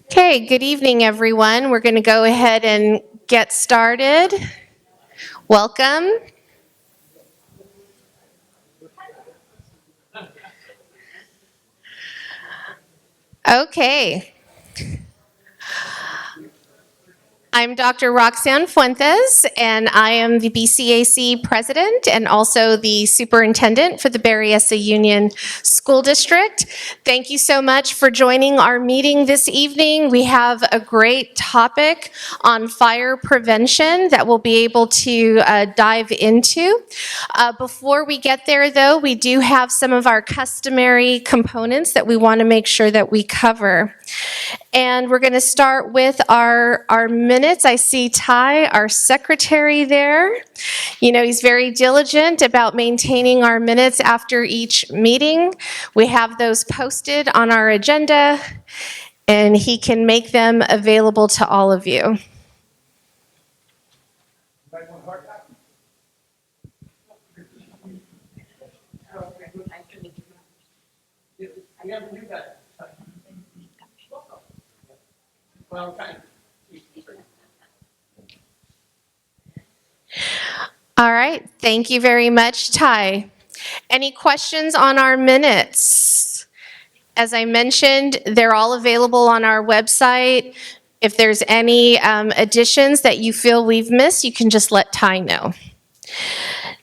Okay, good evening, everyone. We're going to go ahead and get started. Welcome. Okay. I'm Dr. Roxanne Fuentes, and I am the BCAC president and also the superintendent for the Berryessa Union School District. Thank you so much for joining our meeting this evening. We have a great topic on fire prevention that we'll be able to dive into. Before we get there, though, we do have some of our customary components that we want to make sure that we cover. And we're going to start with our minutes. I see Ty, our secretary there. You know, he's very diligent about maintaining our minutes after each meeting. We have those posted on our agenda, and he can make them available to all of you. All right, thank you very much, Ty. Any questions on our minutes? As I mentioned, they're all available on our website. If there's any additions that you feel we've missed, you can just let Ty know.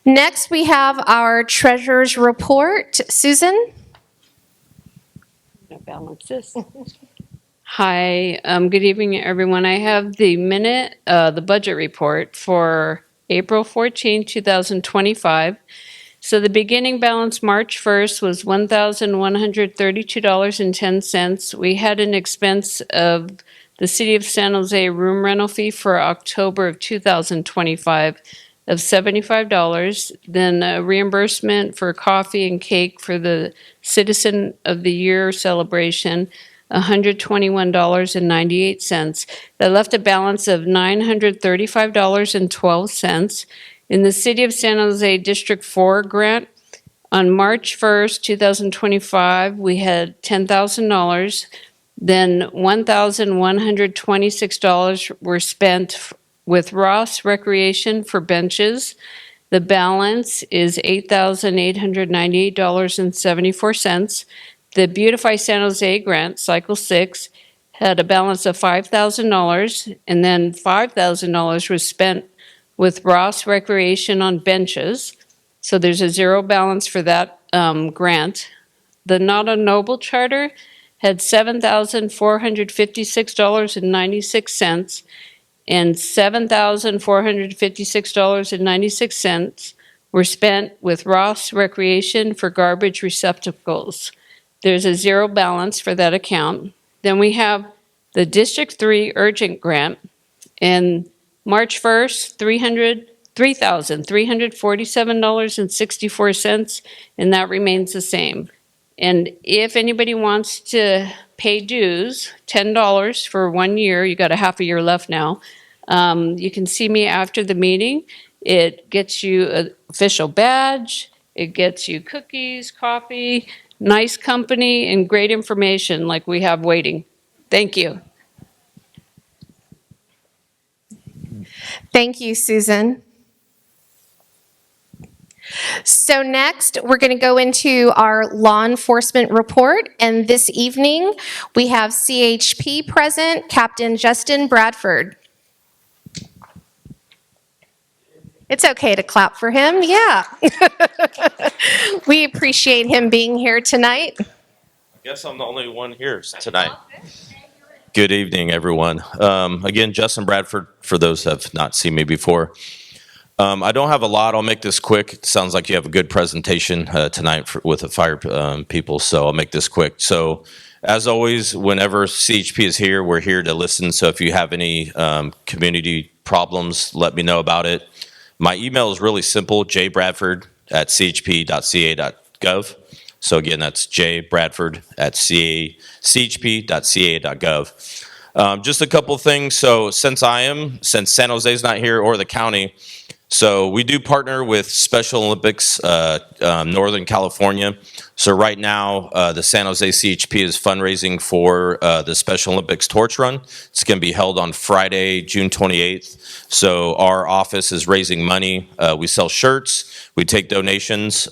Next, we have our treasurer's report. Susan? I'll balance this. Hi, good evening, everyone. I have the budget report for April 14, 2025. So the beginning balance March 1st was $1,132.10. We had an expense of the City of San Jose room rental fee for October of 2025 of $75. Then a reimbursement for coffee and cake for the Citizen of the Year celebration, $121.98. That left a balance of $935.12. In the City of San Jose District 4 grant, on March 1st, 2025, we had $10,000. Then $1,126 were spent with Ross Recreation for benches. The balance is $8,898.74. The Beautify San Jose grant, Cycle 6, had a balance of $5,000, and then $5,000 was spent with Ross Recreation on benches. So there's a zero balance for that grant. The Not a Noble Charter had $7,456.96, and $7,456.96 were spent with Ross Recreation for garbage receptacles. There's a zero balance for that account. Then we have the District 3 urgent grant, and March 1st, $3,347.64, and that remains the same. And if anybody wants to pay dues, $10 for 1 year, you got a half a year left now, you can see me after the meeting. It gets you an official badge, it gets you cookies, coffee, nice company, and great information like we have waiting. Thank you. Thank you, Susan. So next, we're going to go into our law enforcement report. And this evening, we have CHP present, Captain Justin Bradford. It's okay to clap for him, yeah. We appreciate him being here tonight. I guess I'm the only one here tonight. Good evening, everyone. Again, Justin Bradford, for those who have not seen me before. I don't have a lot. I'll make this quick. It sounds like you have a good presentation tonight with the fire people, so I'll make this quick. So, as always, whenever CHP is here, we're here to listen. So if you have any community problems, let me know about it. My email is really simple, jbradford@chp.ca.gov. So again, that's jbradford@chp.ca.gov. Just a couple things. So since San Jose's not here or the county, So we do partner with Special Olympics Northern California. So right now, the San Jose CHP is fundraising for the Special Olympics Torch Run. It's going to be held on Friday, June 28th. So our office is raising money. We sell shirts. We take donations.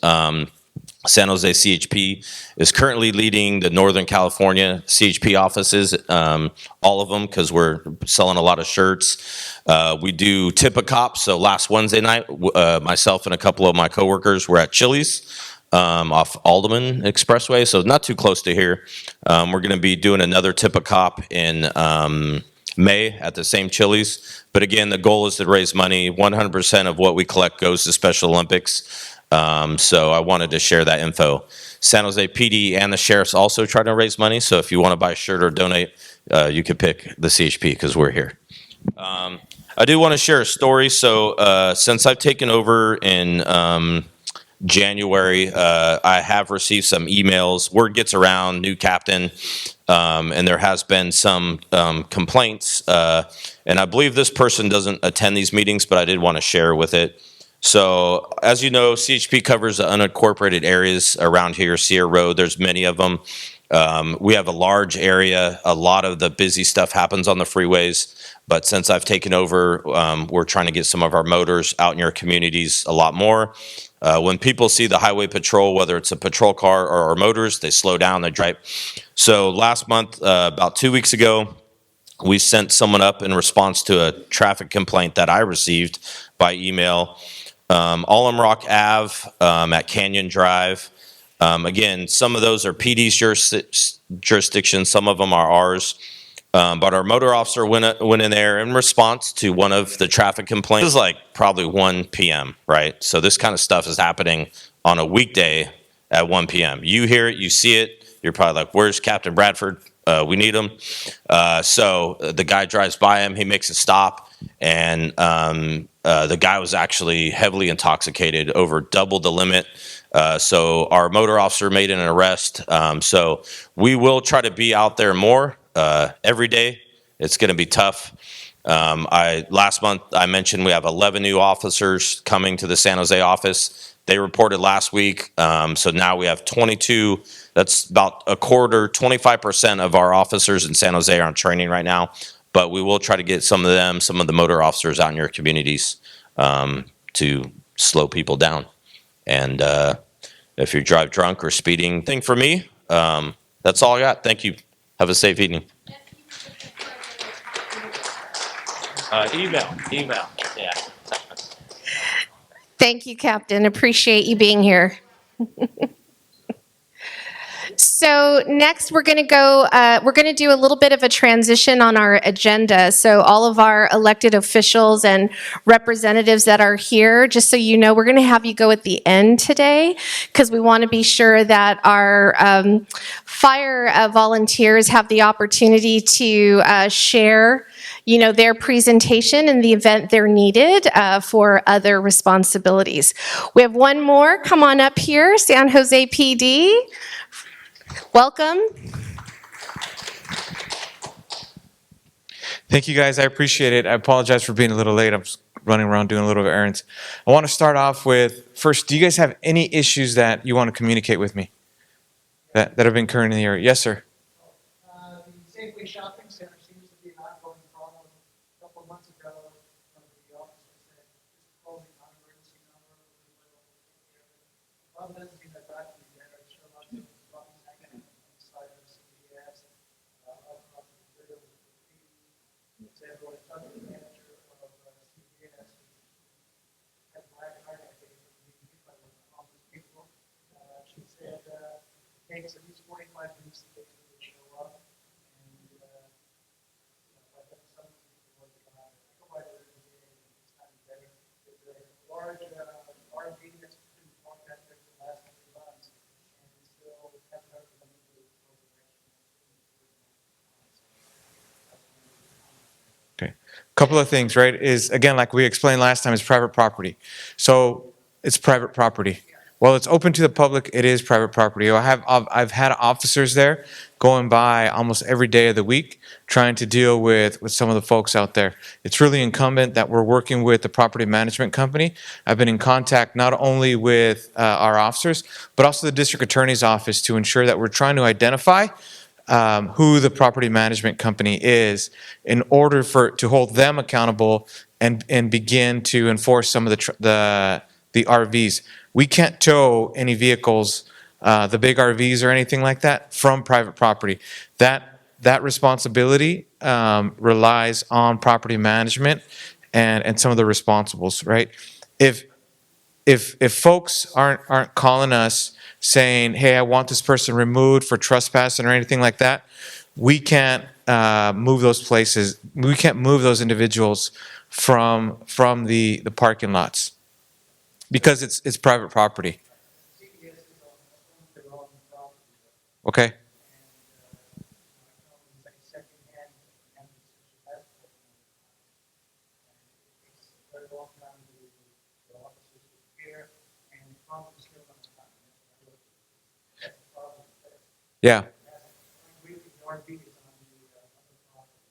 San Jose CHP is currently leading the Northern California CHP offices, all of them, because we're selling a lot of shirts. We do Tip a Cop. So last Wednesday night, myself and a couple of my coworkers were at Chili's off Alderman Expressway, so not too close to here. We're going to be doing another Tip a Cop in May at the same Chili's. But again, the goal is to raise money. 100% of what we collect goes to Special Olympics. So I wanted to share that info. San Jose PD and the sheriff's also trying to raise money. So if you want to buy a shirt or donate, you could pick the CHP because we're here. I do want to share a story. So since I've taken over in January, I have received some emails. Word gets around, new captain, and there has been some complaints. And I believe this person doesn't attend these meetings, but I did want to share with it. So, as you know, CHP covers the unincorporated areas around here, Sierra Road. There's many of them. We have a large area. A lot of the busy stuff happens on the freeways. But since I've taken over, we're trying to get some of our motors out in your communities a lot more. When people see the highway patrol, whether it's a patrol car or our motors, they slow down, they drive. So last month, about 2 weeks ago, we sent someone up in response to a traffic complaint that I received by email. Alum Rock Ave at Canyon Drive. Again, some of those are PD's jurisdiction, some of them are ours. But our motor officer went in there in response to one of the traffic complaints. This is like probably 1 p.m., right? So this kind of stuff is happening on a weekday at 1 p.m. You hear it, you see it, you're probably like, where's Captain Bradford? We need him. So the guy drives by him, he makes a stop, and the guy was actually heavily intoxicated, over double the limit. So our motor officer made an arrest. So we will try to be out there more every day. It's going to be tough. Last month I mentioned we have 11 new officers coming to the San Jose office. They reported last week. So now we have 22. That's about a quarter, 25% of our officers in San Jose are on training right now. But we will try to get some of the motor officers out in your communities to slow people down. And if you drive drunk or speeding, thing for me, that's all I got. Thank you. Have a safe evening. Email, yeah. Thank you, Captain. Appreciate you being here. So next we're going to do a little bit of a transition on our agenda. So all of our elected officials and representatives that are here, just so you know, we're going to have you go at the end today because we want to be sure that our fire volunteers have the opportunity to share their presentation in the event they're needed for other responsibilities. We have one more. Come on up here, San Jose PD. Welcome. Thank you, guys. I appreciate it. I apologize for being a little late. I'm just running around doing a little bit of errands. I want to start off with, first, do you guys have any issues that you want to communicate with me that have been occurring in the area? Yes, sir. The Safeway Shopping Center seems to be an ongoing problem. A couple of months ago, the officer said, just call the non-emergency number. The problem doesn't seem that bad to me yet. I'm sure lots of problems hanging on the side of the CVS, up on the middle of the feet. Said, well, it's under the manager of CVS. Had black card, I think, being hit by the homeless people. She said, it takes at least 45 minutes to get to the show up. Large RV that's been parked out there for the last 2 months, and we still haven't heard from them. Okay. Couple of things, right? Is, again, like we explained last time, it's private property. So it's private property. While it's open to the public, it is private property. I've had officers there going by almost every day of the week trying to deal with some of the folks out there. It's really incumbent that we're working with the property management company. I've been in contact not only with our officers, but also the district attorney's office to ensure that we're trying to identify who the property management company is in order to hold them accountable and begin to enforce some of the RVs. We can't tow any vehicles, the big RVs or anything like that, from private property. That responsibility relies on property management and some of the responsibles, right? If folks aren't calling us saying, hey, I want this person removed for trespassing or anything like that, we can't move those places. We can't move those individuals from the parking lots because it's private property. CPS is on their own property. Okay. And, it's like secondhand, and it takes a very long time to, the officers to prepare, and the problem is still on the time. That's the problem. Yeah. Really, the RV is on the, other property.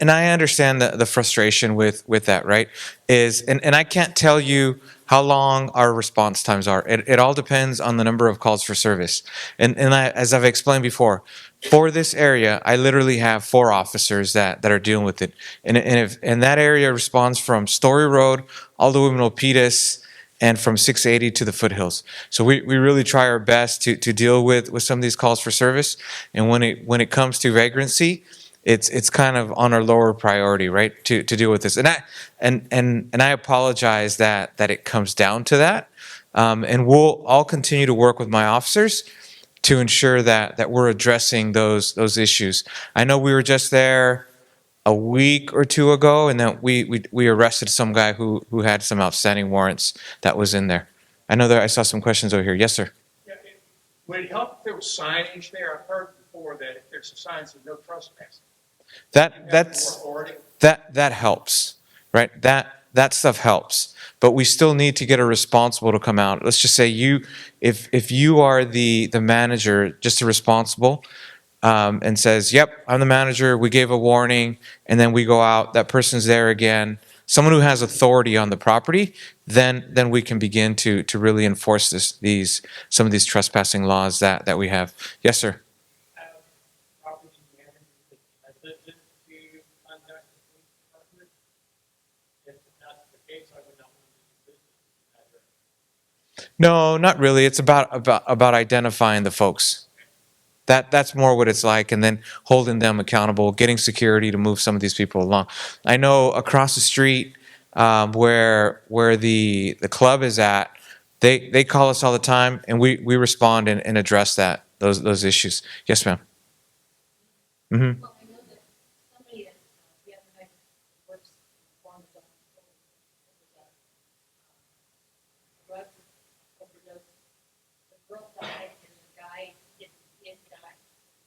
And I understand the frustration with that, right? And I can't tell you how long our response times are. It all depends on the number of calls for service. And as I've explained before, for this area, I literally have 4 officers that are dealing with it. And that area responds from Story Road all the way to Milpitas and from 680 to the foothills. So we really try our best to deal with some of these calls for service. And when it comes to vagrancy, it's kind of on our lower priority, right, to deal with this. And I apologize that it comes down to that. And I'll continue to work with my officers to ensure that we're addressing those issues. I know we were just there a week or 2 ago, and then we arrested some guy who had some outstanding warrants that was in there. I know that I saw some questions over here. Yes, sir. Yeah, would it help if there was signage there? I've heard before that if there's some signs of no trespassing. That's More authority. that helps, right? That stuff helps, but we still need to get a responsible to come out. Let's just say if you are the manager, just a responsible, and says, "Yep, I'm the manager. We gave a warning," and then we go out. That person's there again. Someone who has authority on the property, then we can begin to really enforce some of these trespassing laws that we have. Yes, sir. Property manager, has it been to contact the police department? If that's the case, I would not want to do business. No, not really. It's about identifying the folks. That's more what it's like, and then holding them accountable, getting security to move some of these people along. I know across the street where the club is at, they call us all the time, and we respond and address those issues. Yes, ma'am. Mm-hmm. Well, I know that somebody at the other night works informed us of drug overdose. The girl died and the guy didn't die.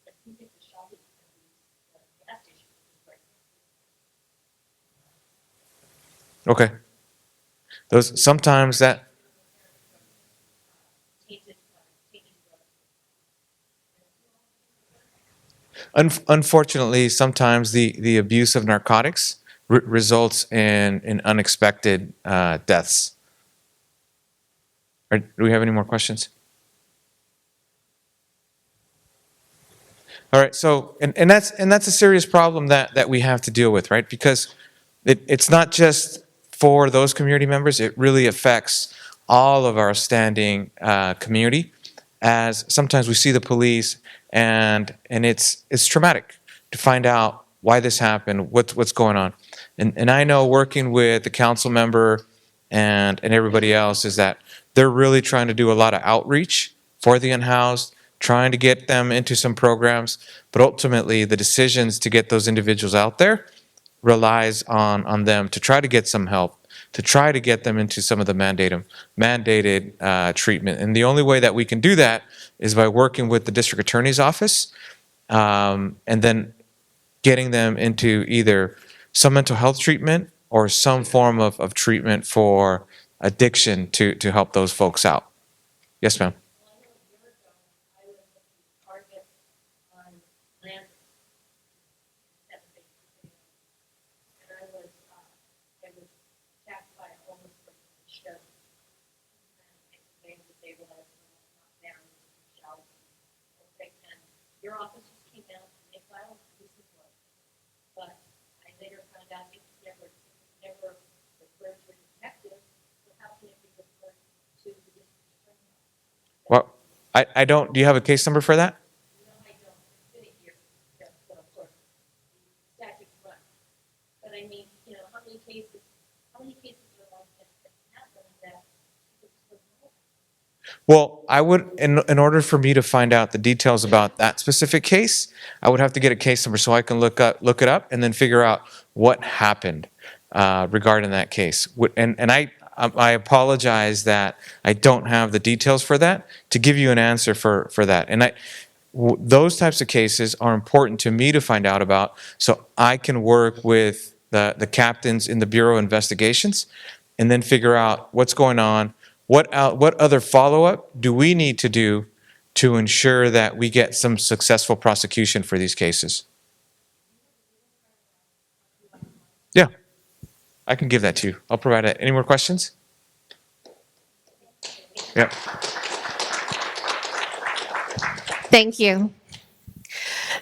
But he hit the shopping center, the gas station was right Okay. Those sometimes that. tainted drugs. Unfortunately, sometimes the abuse of narcotics results in unexpected deaths. Do we have any more questions? All right. So, and that's a serious problem that we have to deal with, right? Because it's not just for those community members. It really affects all of our standing community. As sometimes we see the police, and it's traumatic to find out why this happened, what's going on. And I know working with the council member and everybody else is that they're really trying to do a lot of outreach for the unhoused, trying to get them into some programs, but ultimately the decisions to get those individuals out there relies on them to try to get some help, to try to get them into some of the mandated treatment. And the only way that we can do that is by working with the district attorney's office, and then getting them into either some mental health treatment or some form of treatment for addiction to help those folks out. Yes, ma'am. Well, I know a year ago, I was a target on land, 7 days ago. And I was attacked by a homeless person in the shed. And explained that they were not there, shout. Okay, and your office just came out and they filed a police report. But I later found out it was never referred to a detective, so how can it be referred to the district attorney? Well, I don't, do you have a case number for that? No, I don't. It's been a year. Yeah, so of course, the statute's run. But I mean, how many cases are like that happen that people just don't know? Well, I would, in order for me to find out the details about that specific case, I would have to get a case number so I can look it up and then figure out what happened regarding that case. And I apologize that I don't have the details for that to give you an answer for that. And those types of cases are important to me to find out about so I can work with the captains in the Bureau of Investigations and then figure out what's going on. What other follow-up do we need to do to ensure that we get some successful prosecution for these cases? Yeah, I can give that to you. I'll provide it. Any more questions? Yeah. Thank you.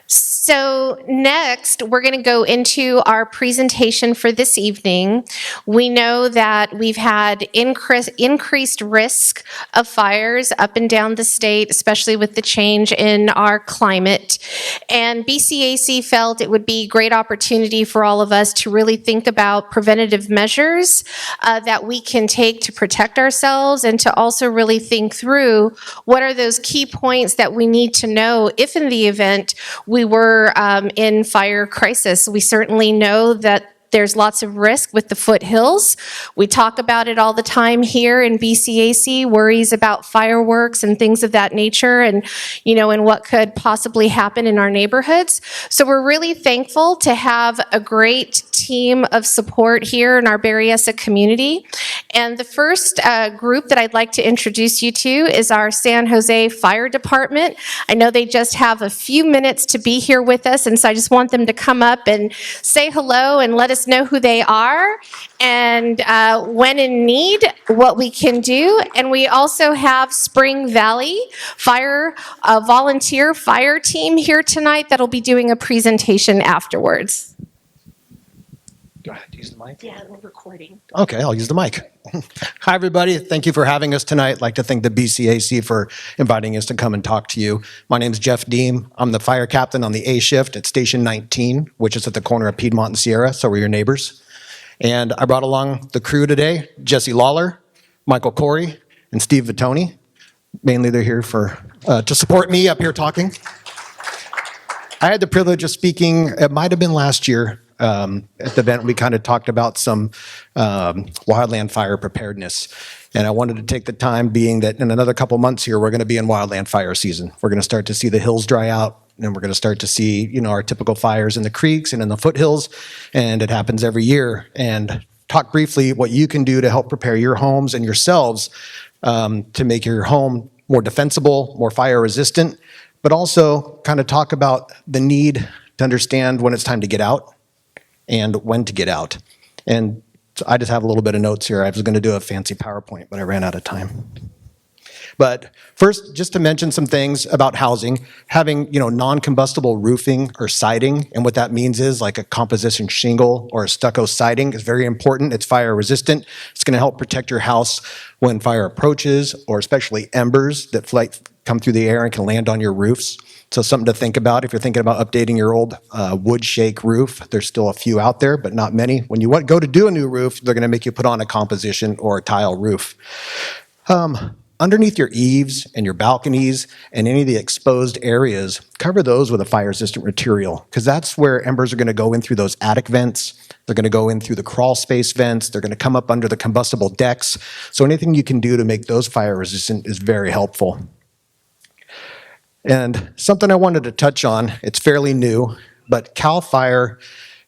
So next, we're going to go into our presentation for this evening. We know that we've had increased risk of fires up and down the state, especially with the change in our climate. And BCAC felt it would be a great opportunity for all of us to really think about preventative measures that we can take to protect ourselves and to also really think through what are those key points that we need to know if in the event we were in fire crisis. We certainly know that there's lots of risk with the foothills. We talk about it all the time here in BCAC, worries about fireworks and things of that nature and what could possibly happen in our neighborhoods. So we're really thankful to have a great team of support here in our Berryessa community. And the first group that I'd like to introduce you to is our San Jose Fire Department. I know they just have a few minutes to be here with us, and so I just want them to come up and say hello and let us know who they are and when in need, what we can do. And we also have Spring Valley Fire, a volunteer fire team here tonight that'll be doing a presentation afterwards. Do I have to use the mic? Yeah, we're recording. Okay, I'll use the mic. Hi, everybody. Thank you for having us tonight. I'd like to thank the BCAC for inviting us to come and talk to you. My name is Jeff Deem. I'm the fire captain on the A shift at Station 19, which is at the corner of Piedmont and Sierra, so we're your neighbors. And I brought along the crew today, Jesse Lawler, Michael Corey, and Steve Vittoni. Mainly they're here to support me up here talking. I had the privilege of speaking, it might have been last year, at the event we kind of talked about some wildland fire preparedness. And I wanted to take the time, being that in another couple months here, we're going to be in wildland fire season. We're going to start to see the hills dry out, and we're going to start to see, our typical fires in the creeks and in the foothills, and it happens every year. And talk briefly what you can do to help prepare your homes and yourselves to make your home more defensible, more fire resistant, but also kind of talk about the need to understand when it's time to get out and when to get out. And so I just have a little bit of notes here. I was going to do a fancy PowerPoint, but I ran out of time. But first, just to mention some things about housing, having, non-combustible roofing or siding, and what that means is like a composition shingle or a stucco siding is very important. It's fire resistant. It's going to help protect your house when fire approaches, or especially embers that come through the air and can land on your roofs. So something to think about if you're thinking about updating your old wood shake roof. There's still a few out there, but not many. When you go to do a new roof, they're going to make you put on a composition or a tile roof. Underneath your eaves and your balconies and any of the exposed areas, cover those with a fire-resistant material, because that's where embers are going to go in through those attic vents. They're going to go in through the crawl space vents. They're going to come up under the combustible decks. So anything you can do to make those fire-resistant is very helpful. And something I wanted to touch on, it's fairly new, but CAL FIRE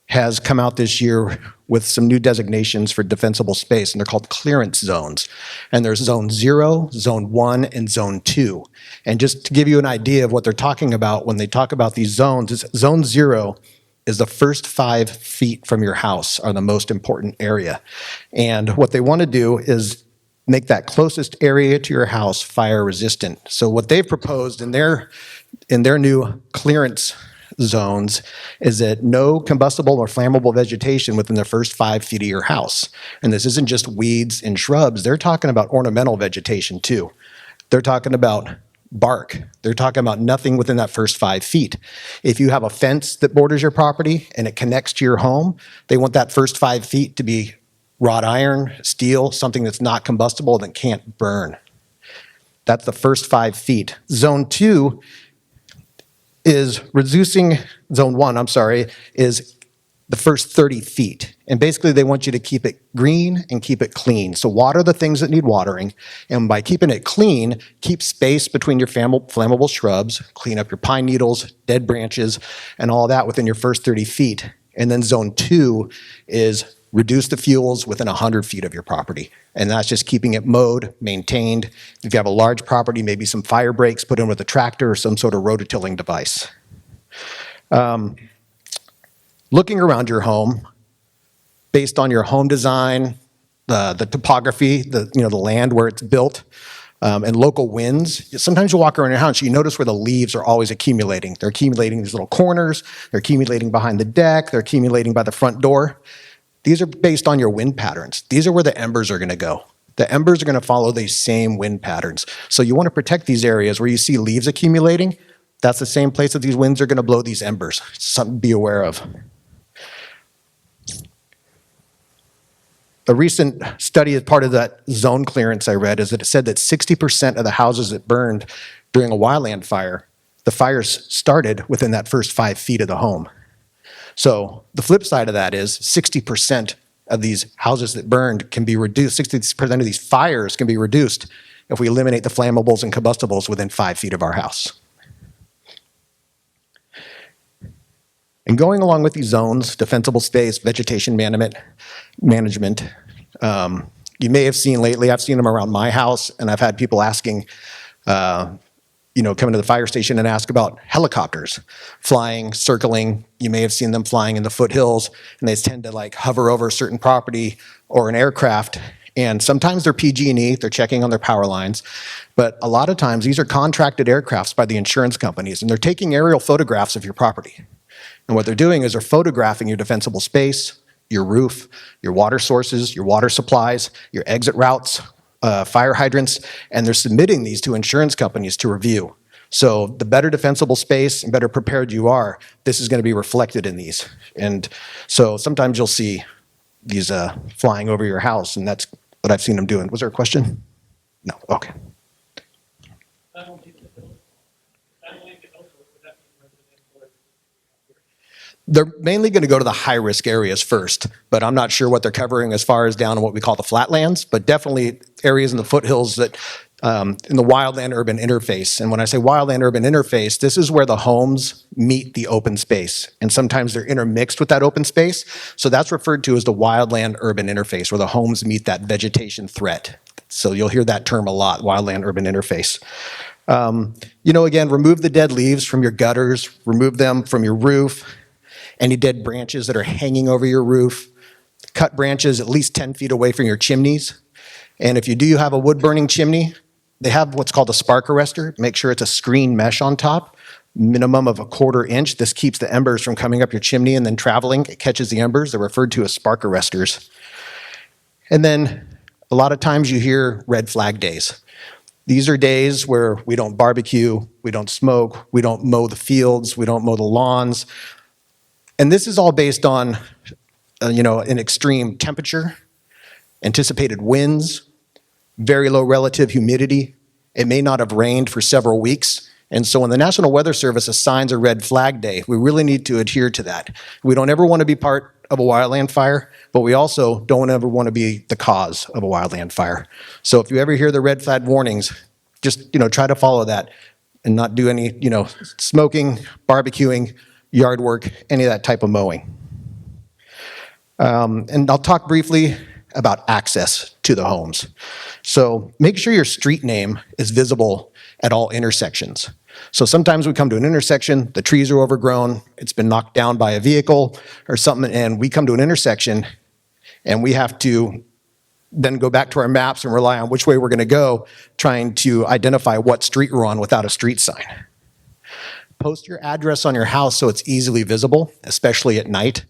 has come out this year with some new designations for defensible space, and they're called clearance zones. And there's Zone 0, Zone 1, and Zone 2. And just to give you an idea of what they're talking about when they talk about these zones, Zone 0 is the first 5 feet from your house are the most important area. And what they want to do is make that closest area to your house fire resistant. So what they've proposed in their new clearance zones is that no combustible or flammable vegetation within the first 5 feet of your house. And this isn't just weeds and shrubs. They're talking about ornamental vegetation too. They're talking about bark. They're talking about nothing within that first 5 feet. If you have a fence that borders your property and it connects to your home, they want that first 5 feet to be wrought iron, steel, something that's not combustible, that can't burn. That's the first 5 feet. Zone 2 is reducing, Zone 1, I'm sorry, is the first 30 feet. And basically they want you to keep it green and keep it clean. So water the things that need watering. And by keeping it clean, keep space between your flammable shrubs, clean up your pine needles, dead branches, and all that within your first 30 feet. And then Zone 2 is reduce the fuels within 100 feet of your property. And that's just keeping it mowed, maintained. If you have a large property, maybe some fire breaks put in with a tractor or some sort of rototilling device. Looking around your home, based on your home design, the topography, the land where it's built, and local winds. Sometimes you walk around your house, you notice where the leaves are always accumulating. They're accumulating in these little corners, they're accumulating behind the deck, they're accumulating by the front door. These are based on your wind patterns. These are where the embers are going to go. The embers are going to follow these same wind patterns. So you want to protect these areas where you see leaves accumulating. That's the same place that these winds are going to blow these embers. It's something to be aware of. A recent study as part of that zone clearance I read is that it said that 60% of the houses that burned during a wildland fire, the fires started within that first 5 feet of the home. So the flip side of that is 60% of these houses that burned can be reduced, 60% of these fires can be reduced if we eliminate the flammables and combustibles within 5 feet of our house. And going along with these zones, defensible space, vegetation management, you may have seen lately, I've seen them around my house, and I've had people asking, come to the fire station and ask about helicopters flying, circling. You may have seen them flying in the foothills, and they tend to hover over a certain property or an aircraft. And sometimes they're PG&E, they're checking on their power lines. But a lot of times these are contracted aircrafts by the insurance companies, and they're taking aerial photographs of your property. And what they're doing is they're photographing your defensible space, your roof, your water sources, your water supplies, your exit routes, fire hydrants, and they're submitting these to insurance companies to review. So the better defensible space and better prepared you are, this is going to be reflected in these. And so sometimes you'll see these flying over your house, and that's what I've seen them doing. Was there a question? No, okay. Not only the building, would that mean residential? They're mainly going to go to the high-risk areas first, but I'm not sure what they're covering as far as down in what we call the flatlands, but definitely areas in the foothills that in the wildland-urban interface. And when I say wildland-urban interface, this is where the homes meet the open space, and sometimes they're intermixed with that open space. So that's referred to as the wildland-urban interface, where the homes meet that vegetation threat. So you'll hear that term a lot, wildland-urban interface. Again, remove the dead leaves from your gutters, remove them from your roof, any dead branches that are hanging over your roof, cut branches at least 10 feet away from your chimneys. And if you do have a wood-burning chimney, they have what's called a spark arrestor. Make sure it's a screen mesh on top, minimum of 1/4 inch. This keeps the embers from coming up your chimney and then traveling. It catches the embers. They're referred to as spark arresters. And then a lot of times you hear red flag days. These are days where we don't barbecue, we don't smoke, we don't mow the fields, we don't mow the lawns. And this is all based on, an extreme temperature, anticipated winds, very low relative humidity. It may not have rained for several weeks. And so when the National Weather Service assigns a red flag day, we really need to adhere to that. We don't ever want to be part of a wildland fire, but we also don't ever want to be the cause of a wildland fire. So if you ever hear the red flag warnings, just, try to follow that and not do any, smoking, barbecuing, yard work, any of that type of mowing. And I'll talk briefly about access to the homes. So make sure your street name is visible at all intersections. So sometimes we come to an intersection, the trees are overgrown, it's been knocked down by a vehicle or something, and we come to an intersection and we have to then go back to our maps and rely on which way we're going to go, trying to identify what street we're on without a street sign. Post your address on your house so it's easily visible, especially at night.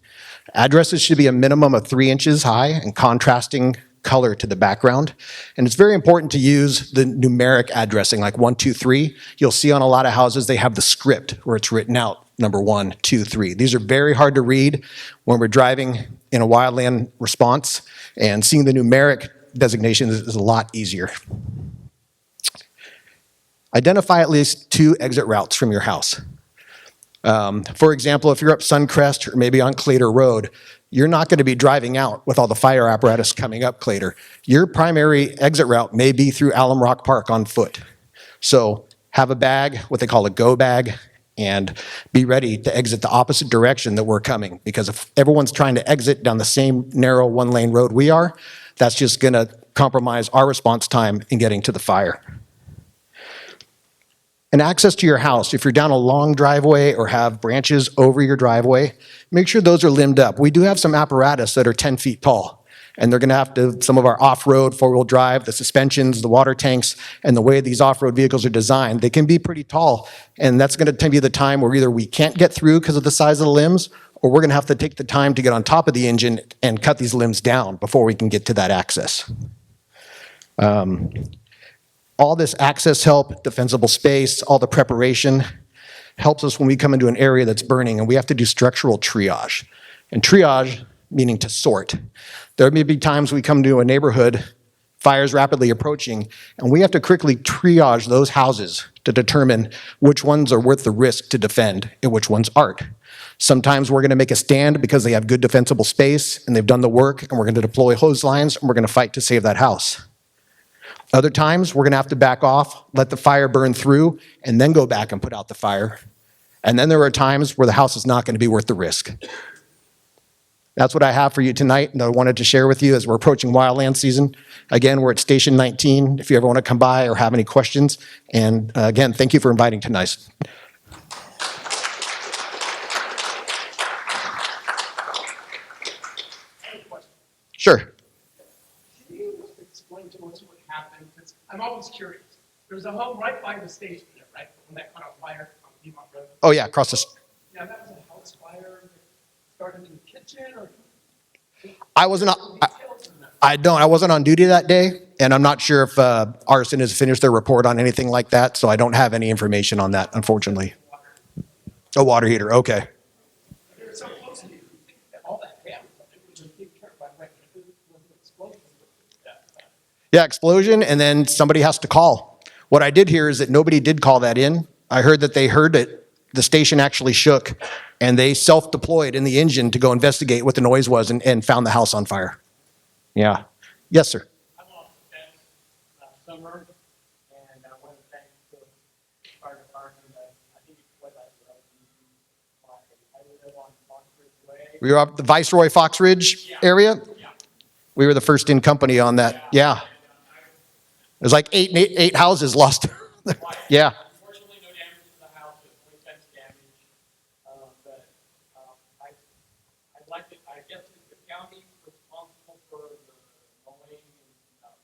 Addresses should be a minimum of 3 inches high and contrasting color to the background. And it's very important to use the numeric addressing, like 1, 2, 3. You'll see on a lot of houses they have the script where it's written out, number 1, 2, 3. These are very hard to read when we're driving in a wildland response, and seeing the numeric designations is a lot easier. Identify at least 2 exit routes from your house. For example, if you're up Suncrest or maybe on Clater Road, you're not going to be driving out with all the fire apparatus coming up Clater. Your primary exit route may be through Alum Rock Park on foot. So have a bag, what they call a go bag, and be ready to exit the opposite direction that we're coming. Because if everyone's trying to exit down the same narrow 1-lane road we are, that's just going to compromise our response time in getting to the fire. And access to your house, if you're down a long driveway or have branches over your driveway, make sure those are limbed up. We do have some apparatus that are 10 feet tall, and they're going to have to, some of our off-road, four-wheel drive, the suspensions, the water tanks, and the way these off-road vehicles are designed, they can be pretty tall, and that's going to be the time where either we can't get through because of the size of the limbs, or we're going to have to take the time to get on top of the engine and cut these limbs down before we can get to that access. All this access help, defensible space, all the preparation helps us when we come into an area that's burning and we have to do structural triage. And triage, meaning to sort. There may be times we come to a neighborhood, fire's rapidly approaching, and we have to quickly triage those houses to determine which ones are worth the risk to defend and which ones aren't. Sometimes we're going to make a stand because they have good defensible space and they've done the work, and we're going to deploy hose lines and we're going to fight to save that house. Other times, we're going to have to back off, let the fire burn through, and then go back and put out the fire. And then there are times where the house is not going to be worth the risk. That's what I have for you tonight, and I wanted to share with you as we're approaching wildland season. Again, we're at Station 19, if you ever want to come by or have any questions. And again, thank you for inviting tonight. Sure. Can you explain to us what happened? Because I'm always curious. There's a home right by the station there, right? When that caught on fire on Piedmont Road. Oh, yeah, across the... Yeah, that was a house fire that started in the kitchen, or? I wasn't... I wasn't on duty that day, and I'm not sure if Arson has finished their report on anything like that, so I don't have any information on that, unfortunately. A water heater, okay. They were so close to you, all that damage. It was a big care by way. It was an explosion. Yeah, explosion, and then somebody has to call. What I did hear is that nobody did call that in. I heard that they heard it, the station actually shook, and they self-deployed in the engine to go investigate what the noise was and found the house on fire. Yeah. Yes, sir. I lost a fence last summer, and I want to thank the fire department. I think it's what I live on Fox Ridge Way. We were up the Viceroy Fox Ridge area. Yeah. We were the first in company on that. Yeah. There's like eight houses lost. Yeah. Unfortunately, no damage to the house, just only fence damage. But I'd like to, I guess it's the county responsible for the mowing and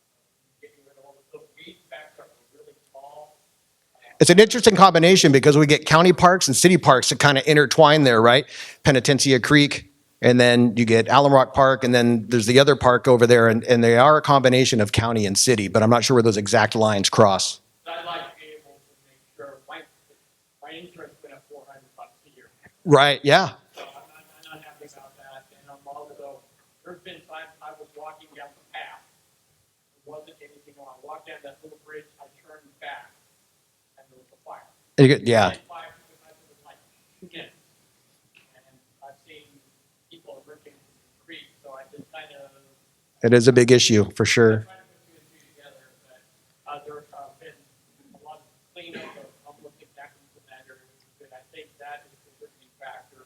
getting rid of all the weeds back there are really tall. It's an interesting combination because we get county parks and city parks that kind of intertwine there, right? Penitencia Creek, and then you get Alum Rock Park, and then there's the other park over there, and they are a combination of county and city, but I'm not sure where those exact lines cross. I'd like to be able to make sure my insurance went up $400 a year. Right, yeah. So I'm not happy about that, and I'm also, there's been times I was walking down the path, there wasn't anything on, I walked down that little bridge, I turned back, and there was a fire. Yeah, Fire, because it was like 2 minutes. And I've seen people ripping the creek, so I just kind of it is a big issue, for sure. try to put 2 and 2 together, but there's been a lot of cleanup of almost exactly the matter, but I think that is a contributing factor.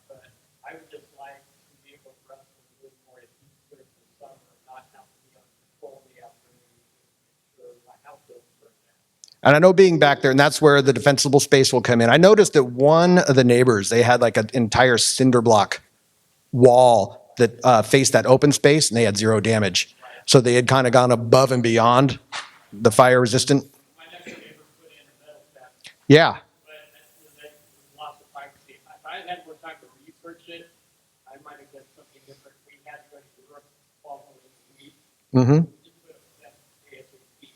But I would just like to be able for the rest of the week or if you put it in the summer, not have to be on control in the afternoon, make sure my house doesn't burn down. And I know being back there, and that's where the defensible space will come in. I noticed that one of the neighbors, they had like an entire cinder block wall that faced that open space, and they had zero damage. So they had kind of gone above and beyond the fire resistant. My next neighbor put in a metal fence, Yeah, but that lots of privacy. If I had had more time to research it, I might have done something different. We had to go to Europe 12 weeks. mm-hmm. Just put a fence ASAP.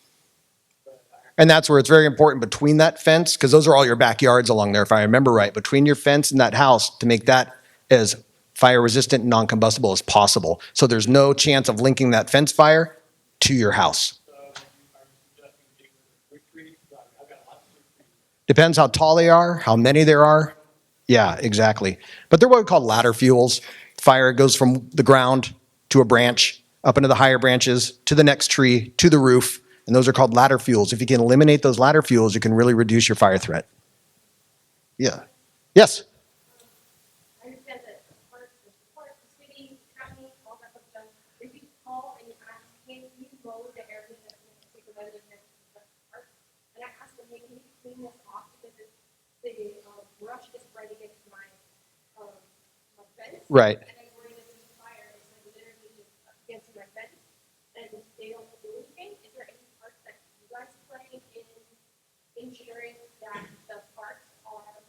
But And that's where it's very important between that fence, because those are all your backyards along there, if I remember right, between your fence and that house to make that as fire resistant and non-combustible as possible. So there's no chance of linking that fence fire to your house. so are you suggesting digging a quick tree? I've got lots of trees. Depends how tall they are, how many there are. Yeah, exactly. But they're what we call ladder fuels. Fire goes from the ground to a branch, up into the higher branches, to the next tree, to the roof. And those are called ladder fuels. If you can eliminate those ladder fuels, you can really reduce your fire threat. Yeah. Yes. I understand that the city, county, all that stuff, if you call and you ask, can you mow the area that's take preventative measures in the park? And I asked them, hey, can you clean this off because the brush is spreading into my fence? Right. And I'm worried that there's a fire, it's like literally just against my fence, and they don't do anything. Is there any parts that you guys play in ensuring that the parks are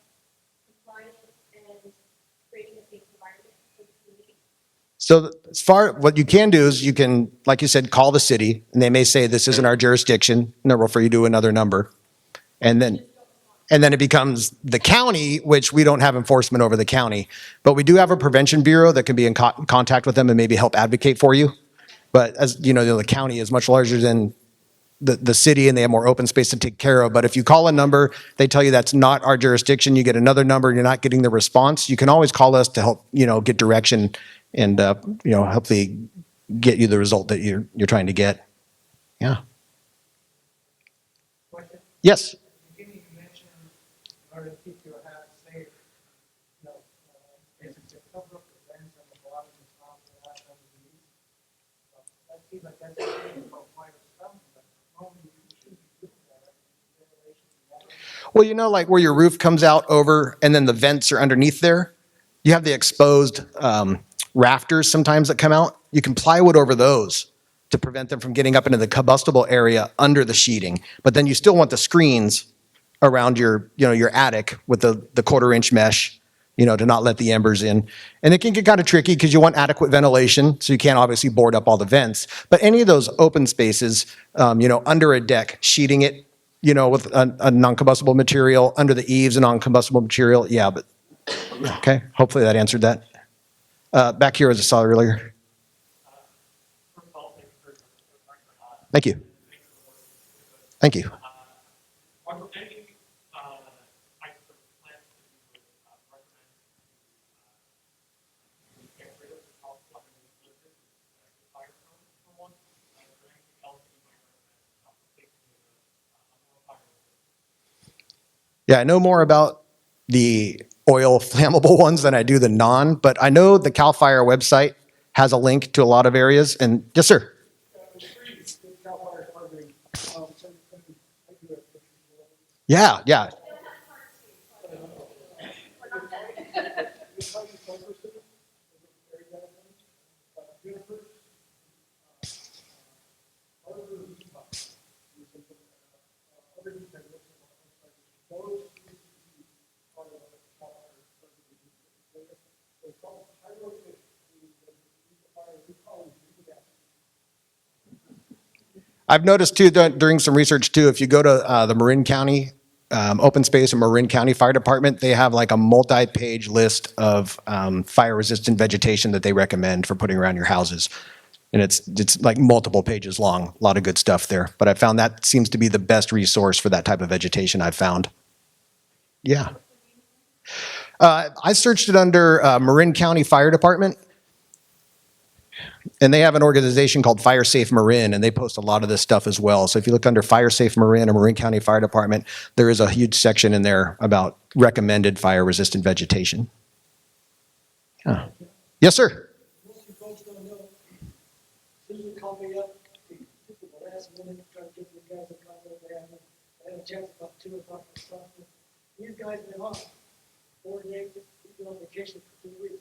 compliant and creating a safe environment for the community? So as far, what you can do is you can, like you said, call the city, and they may say, this isn't our jurisdiction, and they'll refer you to another number. And then it becomes the county, which we don't have enforcement over the county. But we do have a prevention bureau that can be in contact with them and maybe help advocate for you. But as you know, the county is much larger than the city, and they have more open space to take care of. But if you call a number, they tell you that's not our jurisdiction, you get another number and you're not getting the response, you can always call us to help, get direction and, hopefully get you the result that you're trying to get. Yeah. Question? Yes. Beginning you mentioned in order to keep your house safe, basically cover up the vents on the bottom and top of the house underneath. That seems like that's a thing for fire stuff, but normally you shouldn't be doing that. Ventilation, Well, like where your roof comes out over and then the vents are underneath there, you have the exposed rafters sometimes that come out. You can plywood over those to prevent them from getting up into the combustible area under the sheeting. But then you still want the screens around your attic with the 1/4-inch mesh, to not let the embers in. And it can get kind of tricky because you want adequate ventilation, so you can't obviously board up all the vents. But any of those open spaces, under a deck, sheeting it, with a non-combustible material, under the eaves, a non-combustible material, yeah, but, okay, hopefully that answered that. Back here, as I saw earlier. Thank you. Thank you. Are there any types of plants that you would recommend to get rid of the house like an existing fire zone for one? Is there anything else that you might recommend fixing a more fire zone? Yeah, I know more about the oil flammable ones than I do the non, but I know the CAL FIRE website has a link to a lot of areas. And yes, sir. the trees, the Cal Fire targeting, so can I do a picture? Yeah, yeah. I've noticed too, during some research too, if you go to the Marin County Open Space or Marin County Fire Department, they have like a multi-page list of fire-resistant vegetation that they recommend for putting around your houses. And it's like multiple pages long, a lot of good stuff there. But I found that seems to be the best resource for that type of vegetation I've found. Yeah. I searched it under Marin County Fire Department. And they have an organization called Fire Safe Marin, and they post a lot of this stuff as well. So if you look under Fire Safe Marin or Marin County Fire Department, there is a huge section in there about recommended fire-resistant vegetation. Yeah. Yes, sir. Jeff about 2 o'clock or something. These guys been off 4 days, we've been on vacation for 2 weeks.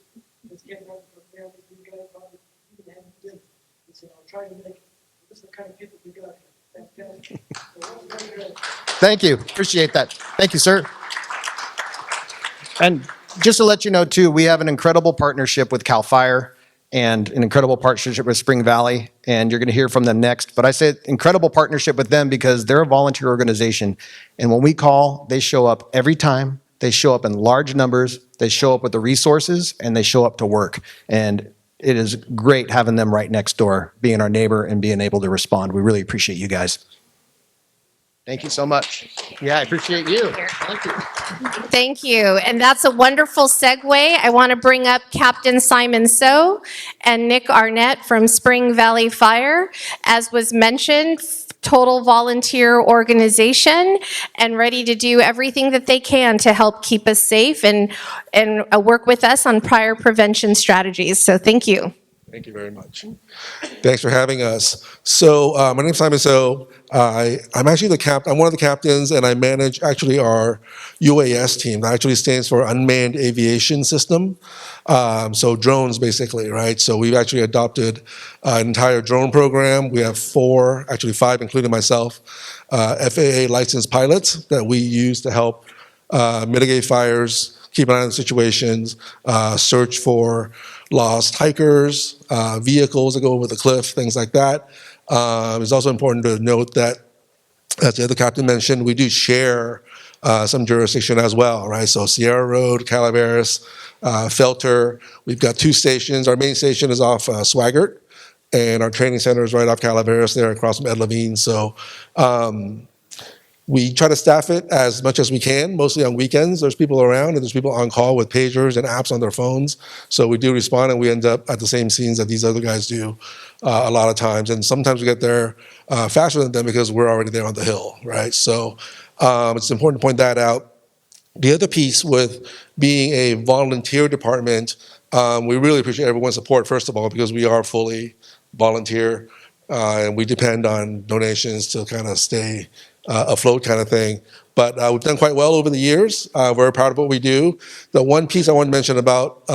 Let's get ready for families, you guys probably even have dinner. He said, I'll try to make it. This is the kind of people we got here. Fantastic. So that was very good. Thank you. Appreciate that. Thank you, sir. And just to let you know, too, we have an incredible partnership with CAL FIRE and an incredible partnership with Spring Valley, and you're going to hear from them next. But I said incredible partnership with them because they're a volunteer organization. And when we call, they show up every time. They show up in large numbers. They show up with the resources, and they show up to work. And it is great having them right next door, being our neighbor and being able to respond. We really appreciate you guys. Thank you so much. Yeah, I appreciate you. Thank you. Thank you. And that's a wonderful segue. I want to bring up Captain Simon So and Nick Arnett from Spring Valley Fire. As was mentioned, total volunteer organization and ready to do everything that they can to help keep us safe and work with us on prior prevention strategies. So thank you. Thank you very much. Thanks for having us. So my name's Simon So. I'm actually I'm one of the captains, and I manage actually our UAS team. That actually stands for Unmanned Aviation System. So drones, basically, right? So we've actually adopted an entire drone program. We have 4, actually 5, including myself, FAA licensed pilots that we use to help mitigate fires, keep an eye on situations, search for lost hikers, vehicles that go over the cliff, things like that. It's also important to note that, as the other captain mentioned, we do share some jurisdiction as well, right? So Sierra Road, Calaveras, Felter. We've got 2 stations. Our main station is off Swaggart, and our training center is right off Calaveras there across from Ed Levine. So we try to staff it as much as we can, mostly on weekends. There's people around, and there's people on call with pagers and apps on their phones. So we do respond, and we end up at the same scenes that these other guys do a lot of times. And sometimes we get there faster than them because we're already there on the hill, right? So it's important to point that out. The other piece with being a volunteer department, we really appreciate everyone's support, first of all, because we are fully volunteer, and we depend on donations to kind of stay afloat kind of thing. But we've done quite well over the years. We're proud of what we do. The one piece I want to mention about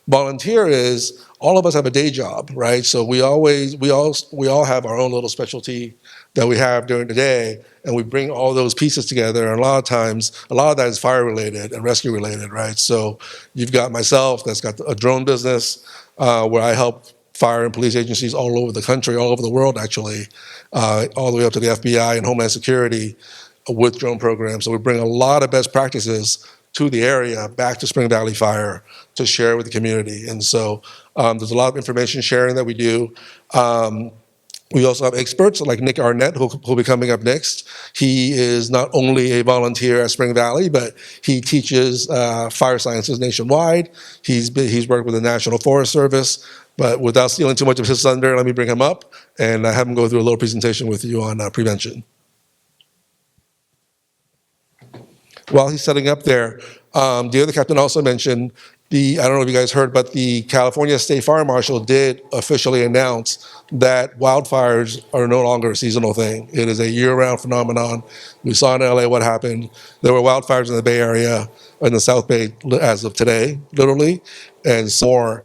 volunteer is all of us have a day job, right? So we all have our own little specialty that we have during the day, and we bring all those pieces together. And a lot of times, a lot of that is fire related and rescue related, right? So you've got myself that's got a drone business where I help fire and police agencies all over the country, all over the world actually, all the way up to the FBI and Homeland Security with drone programs. So we bring a lot of best practices to the area, back to Spring Valley Fire to share with the community. And so there's a lot of information sharing that we do. We also have experts like Nick Arnett, who'll be coming up next. He is not only a volunteer at Spring Valley, but he teaches fire sciences nationwide. He's worked with the National Forest Service. But without stealing too much of his thunder, let me bring him up and have him go through a little presentation with you on prevention. While he's setting up there, the other captain also mentioned I don't know if you guys heard, but the California State Fire Marshal did officially announce that wildfires are no longer a seasonal thing. It is a year-round phenomenon. We saw in LA what happened. There were wildfires in the Bay Area, in the South Bay as of today, literally, and some more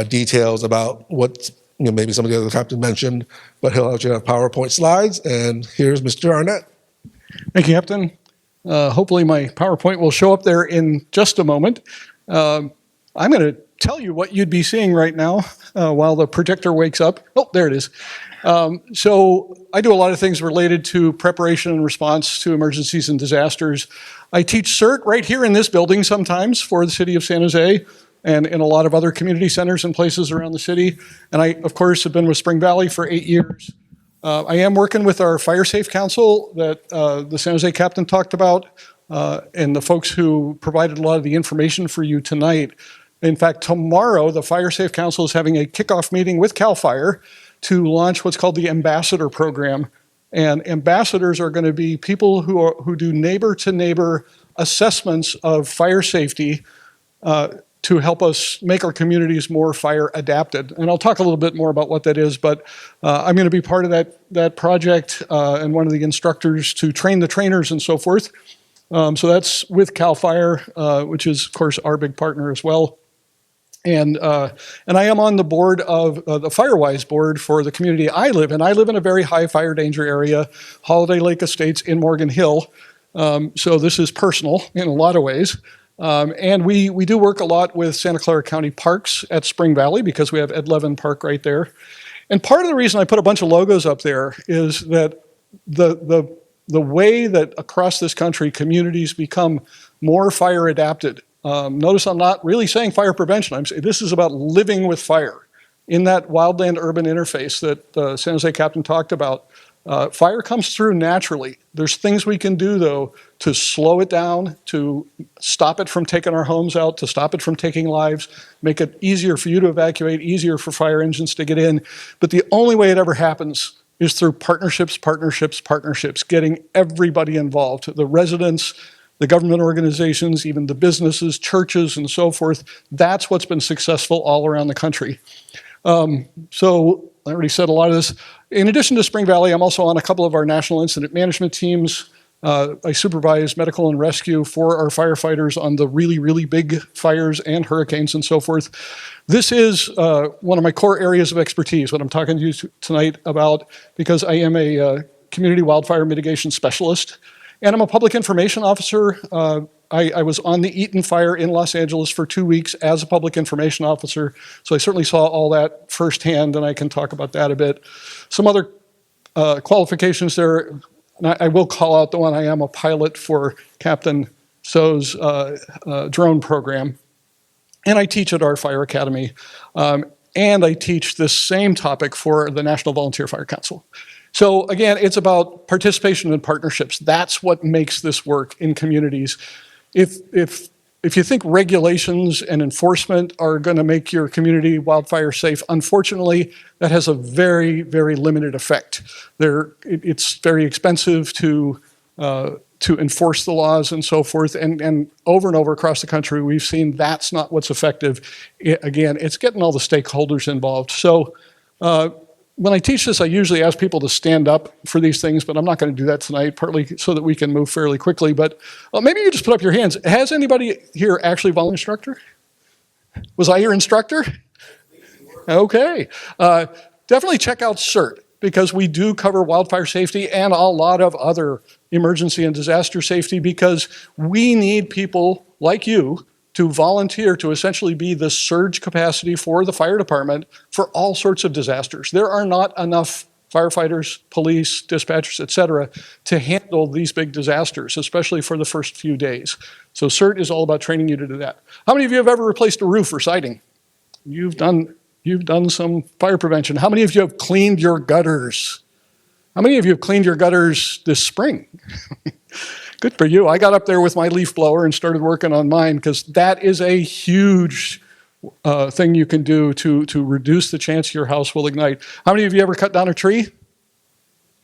details about what maybe some of the other captain mentioned, but he'll actually have PowerPoint slides, and here's Mr. Arnett. Thank you, Captain. Hopefully my PowerPoint will show up there in just a moment. I'm going to tell you what you'd be seeing right now while the projector wakes up. Oh, there it is. So I do a lot of things related to preparation and response to emergencies and disasters. I teach CERT right here in this building sometimes for the city of San Jose and in a lot of other community centers and places around the city. And I, of course, have been with Spring Valley for 8 years. I am working with our Fire Safe Council that the San Jose captain talked about and the folks who provided a lot of the information for you tonight. In fact, tomorrow, the Fire Safe Council is having a kickoff meeting with CAL FIRE to launch what's called the Ambassador Program. And ambassadors are going to be people who do neighbor-to-neighbor assessments of fire safety to to help us make our communities more fire adapted. And I'll talk a little bit more about what that is, but I'm going to be part of that project and one of the instructors to train the trainers and so forth. So that's with CAL FIRE, which is, of course, our big partner as well. And I am on the board of the FireWise board for the community I live in. I live in a very high fire danger area, Holiday Lake Estates in Morgan Hill. So this is personal in a lot of ways. And we do work a lot with Santa Clara County Parks at Spring Valley because we have Ed Levin Park right there. And part of the reason I put a bunch of logos up there is that the way that across this country communities become more fire adapted. Notice I'm not really saying fire prevention. I'm saying this is about living with fire in that wildland urban interface that San Jose Captain talked about. Fire comes through naturally. There's things we can do, though, to slow it down, to stop it from taking our homes out, to stop it from taking lives, make it easier for you to evacuate, easier for fire engines to get in. But the only way it ever happens is through partnerships, getting everybody involved, the residents, the government organizations, even the businesses, churches, and so forth. That's what's been successful all around the country. So I already said a lot of this. In addition to Spring Valley, I'm also on a couple of our national incident management teams. I supervise medical and rescue for our firefighters on the really, really big fires and hurricanes and so forth. This is one of my core areas of expertise, what I'm talking to you tonight about, because I am a community wildfire mitigation specialist, and I'm a public information officer. I was on the Eaton fire in Los Angeles for 2 weeks as a public information officer, so I certainly saw all that firsthand, and I can talk about that a bit. Some other qualifications there, and I will call out the one. I am a pilot for Captain So's drone program, and I teach at our fire academy, and I teach this same topic for the National Volunteer Fire Council. So again, it's about participation and partnerships. That's what makes this work in communities. If you think regulations and enforcement are going to make your community wildfire safe, unfortunately, that has a very, very limited effect. It's very expensive to enforce the laws and so forth, and over across the country, we've seen that's not what's effective. Again, it's getting all the stakeholders involved. So when I teach this, I usually ask people to stand up for these things, but I'm not going to do that tonight, partly so that we can move fairly quickly. But maybe you just put up your hands. Has anybody here actually volunteered instructor? Was I your instructor? Okay. Definitely check out CERT, because we do cover wildfire safety and a lot of other emergency and disaster safety, because we need people like you to volunteer to essentially be the surge capacity for the fire department for all sorts of disasters. There are not enough firefighters, police, dispatchers, et cetera, to handle these big disasters, especially for the first few days. So CERT is all about training you to do that. How many of you have ever replaced a roof or siding? You've done some fire prevention. How many of you have cleaned your gutters? How many of you have cleaned your gutters this spring? Good for you. I got up there with my leaf blower and started working on mine, because that is a huge thing you can do to reduce the chance your house will ignite. How many of you ever cut down a tree?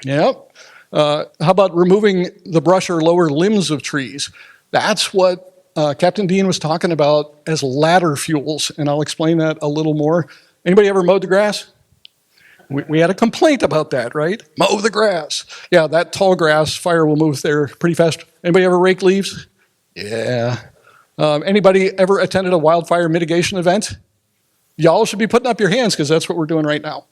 Yep. How about removing the brush or lower limbs of trees? That's what Captain Dean was talking about as ladder fuels, and I'll explain that a little more. Anybody ever mowed the grass? We had a complaint about that, right? Mow the grass. Yeah, that tall grass, fire will move there pretty fast. Anybody ever rake leaves? Yeah. Anybody ever attended a wildfire mitigation event? Y'all should be putting up your hands, because that's what we're doing right now.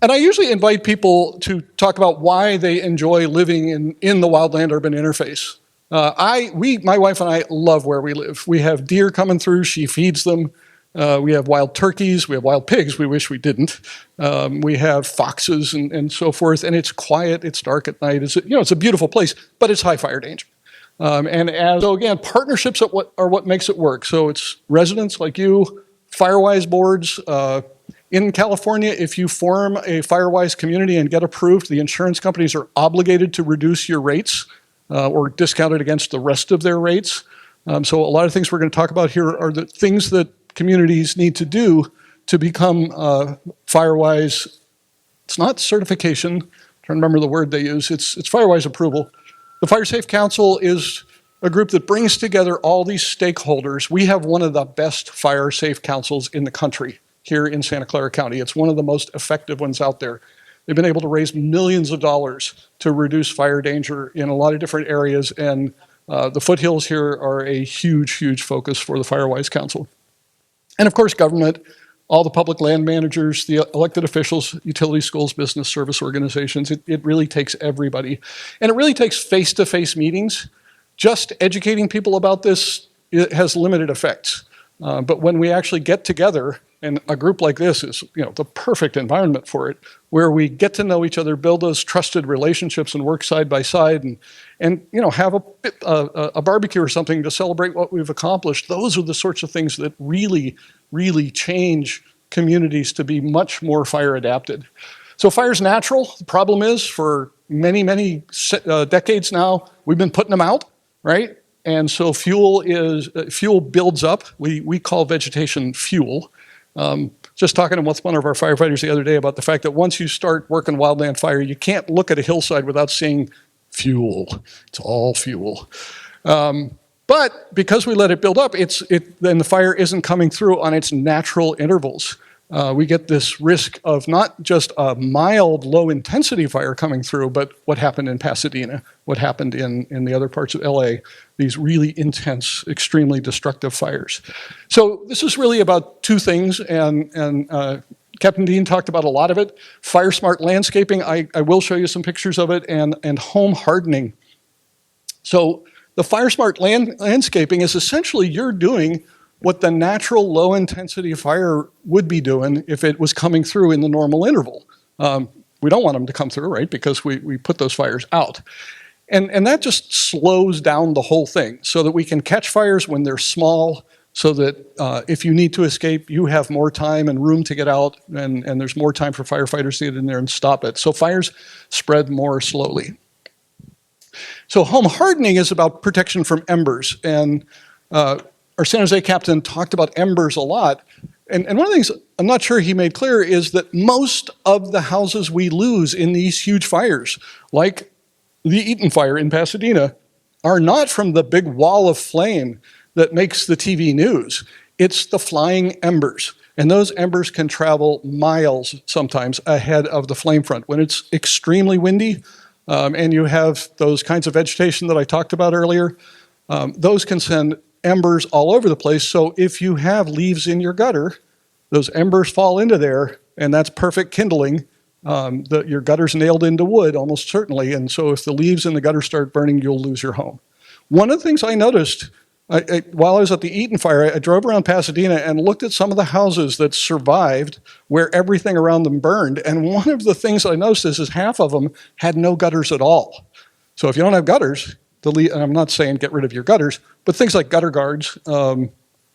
And I usually invite people to talk about why they enjoy living in the wildland urban interface. My wife and I love where we live. We have deer coming through, she feeds them. We have wild turkeys, we have wild pigs, we wish we didn't. We have foxes and so forth, and it's quiet, it's dark at night. It's a beautiful place, but it's high fire danger. So again, partnerships are what makes it work. So it's residents like you, FireWise boards. In California, if you form a FireWise community and get approved, the insurance companies are obligated to reduce your rates or discount it against the rest of their rates. So a lot of things we're going to talk about here are the things that communities need to do to become FireWise. It's not certification. I'm trying to remember the word they use. It's FireWise approval. The Fire Safe Council is a group that brings together all these stakeholders. We have one of the best fire safe councils in the country here in Santa Clara County. It's one of the most effective ones out there. They've been able to raise millions of dollars to reduce fire danger in a lot of different areas, and the foothills here are a huge, huge focus for the Firewise Council. And of course, government, all the public land managers, the elected officials, utility schools, business service organizations. It really takes everybody. And it really takes face-to-face meetings. Just educating people about this, it has limited effects. But when we actually get together, and a group like this is, the perfect environment for it, where we get to know each other, build those trusted relationships, and work side by side, and have a barbecue or something to celebrate what we've accomplished. Those are the sorts of things that really, really change communities to be much more fire adapted. So fire's natural. The problem is, for many, many decades now, we've been putting them out, right? And so fuel builds up. We call vegetation fuel. Just talking with one of our firefighters the other day about the fact that once you start working wildland fire, you can't look at a hillside without seeing fuel. It's all fuel. But because we let it build up, then the fire isn't coming through on its natural intervals. We get this risk of not just a mild, low-intensity fire coming through, but what happened in Pasadena, what happened in the other parts of LA, these really intense, extremely destructive fires. So this is really about two things, and Captain Dean talked about a lot of it. Fire smart landscaping, I will show you some pictures of it, and home hardening. So the fire smart landscaping is essentially you're doing what the natural low-intensity fire would be doing if it was coming through in the normal interval. We don't want them to come through, right, because we put those fires out. And that just slows down the whole thing so that we can catch fires when they're small, so that if you need to escape, you have more time and room to get out, and there's more time for firefighters to get in there and stop it. So fires spread more slowly. So home hardening is about protection from embers, and our San Jose captain talked about embers a lot. And one of the things I'm not sure he made clear is that most of the houses we lose in these huge fires, like the Eaton fire in Pasadena, are not from the big wall of flame that makes the TV news. It's the flying embers. And those embers can travel miles sometimes ahead of the flame front. When it's extremely windy and you have those kinds of vegetation that I talked about earlier, those can send embers all over the place. So if you have leaves in your gutter, those embers fall into there, and that's perfect kindling. Your gutter's nailed into wood, almost certainly, and so if the leaves in the gutter start burning, you'll lose your home. One of the things I noticed while I was at the Eaton fire, I drove around Pasadena and looked at some of the houses that survived where everything around them burned, and one of the things I noticed is half of them had no gutters at all. So if you don't have gutters, and I'm not saying get rid of your gutters, but things like gutter guards are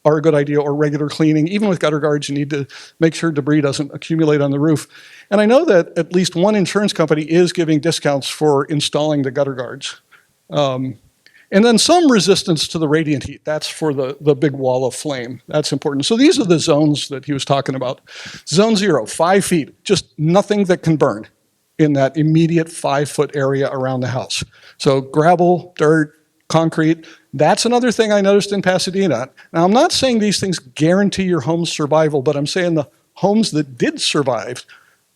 a good idea, or regular cleaning. Even with gutter guards, you need to make sure debris doesn't accumulate on the roof. And I know that at least one insurance company is giving discounts for installing the gutter guards. And then some resistance to the radiant heat. That's for the big wall of flame. That's important. So these are the zones that he was talking about. Zone 0, 5 feet, just nothing that can burn in that immediate 5-foot area around the house. So gravel, dirt, concrete. That's another thing I noticed in Pasadena. Now, I'm not saying these things guarantee your home's survival, but I'm saying the homes that did survive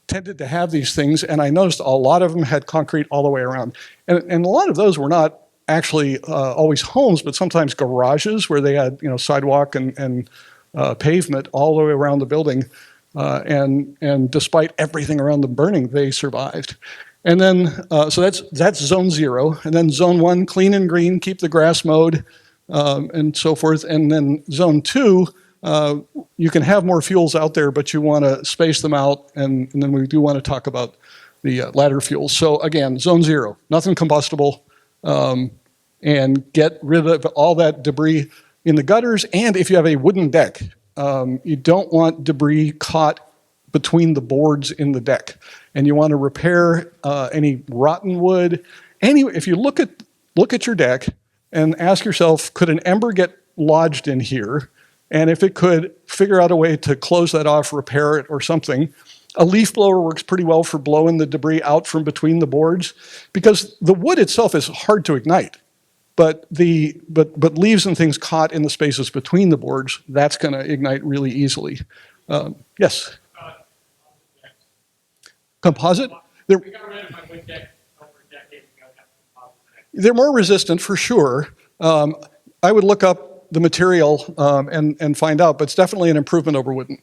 tended to have these things, and I noticed a lot of them had concrete all the way around. And a lot of those were not actually always homes, but sometimes garages where they had sidewalk and pavement all the way around the building. And despite everything around them burning, they survived. And then, so that's zone 0. And then zone 1, clean and green, keep the grass mowed, and so forth. And then zone 2, you can have more fuels out there, but you want to space them out. And then we do want to talk about the ladder fuels. So again, zone 0, nothing combustible, and get rid of all that debris in the gutters. And if you have a wooden deck, you don't want debris caught between the boards in the deck. And you want to repair any rotten wood. If you look at your deck and ask yourself, could an ember get lodged in here? And if it could, figure out a way to close that off, repair it or something. A leaf blower works pretty well for blowing the debris out from between the boards, because the wood itself is hard to ignite. but leaves and things caught in the spaces between the boards, that's going to ignite really easily. Yes? Composite? They're, We got rid of my wood deck over a decade ago. That's composite deck. they're more resistant for sure. I would look up the material and find out, but it's definitely an improvement over wooden.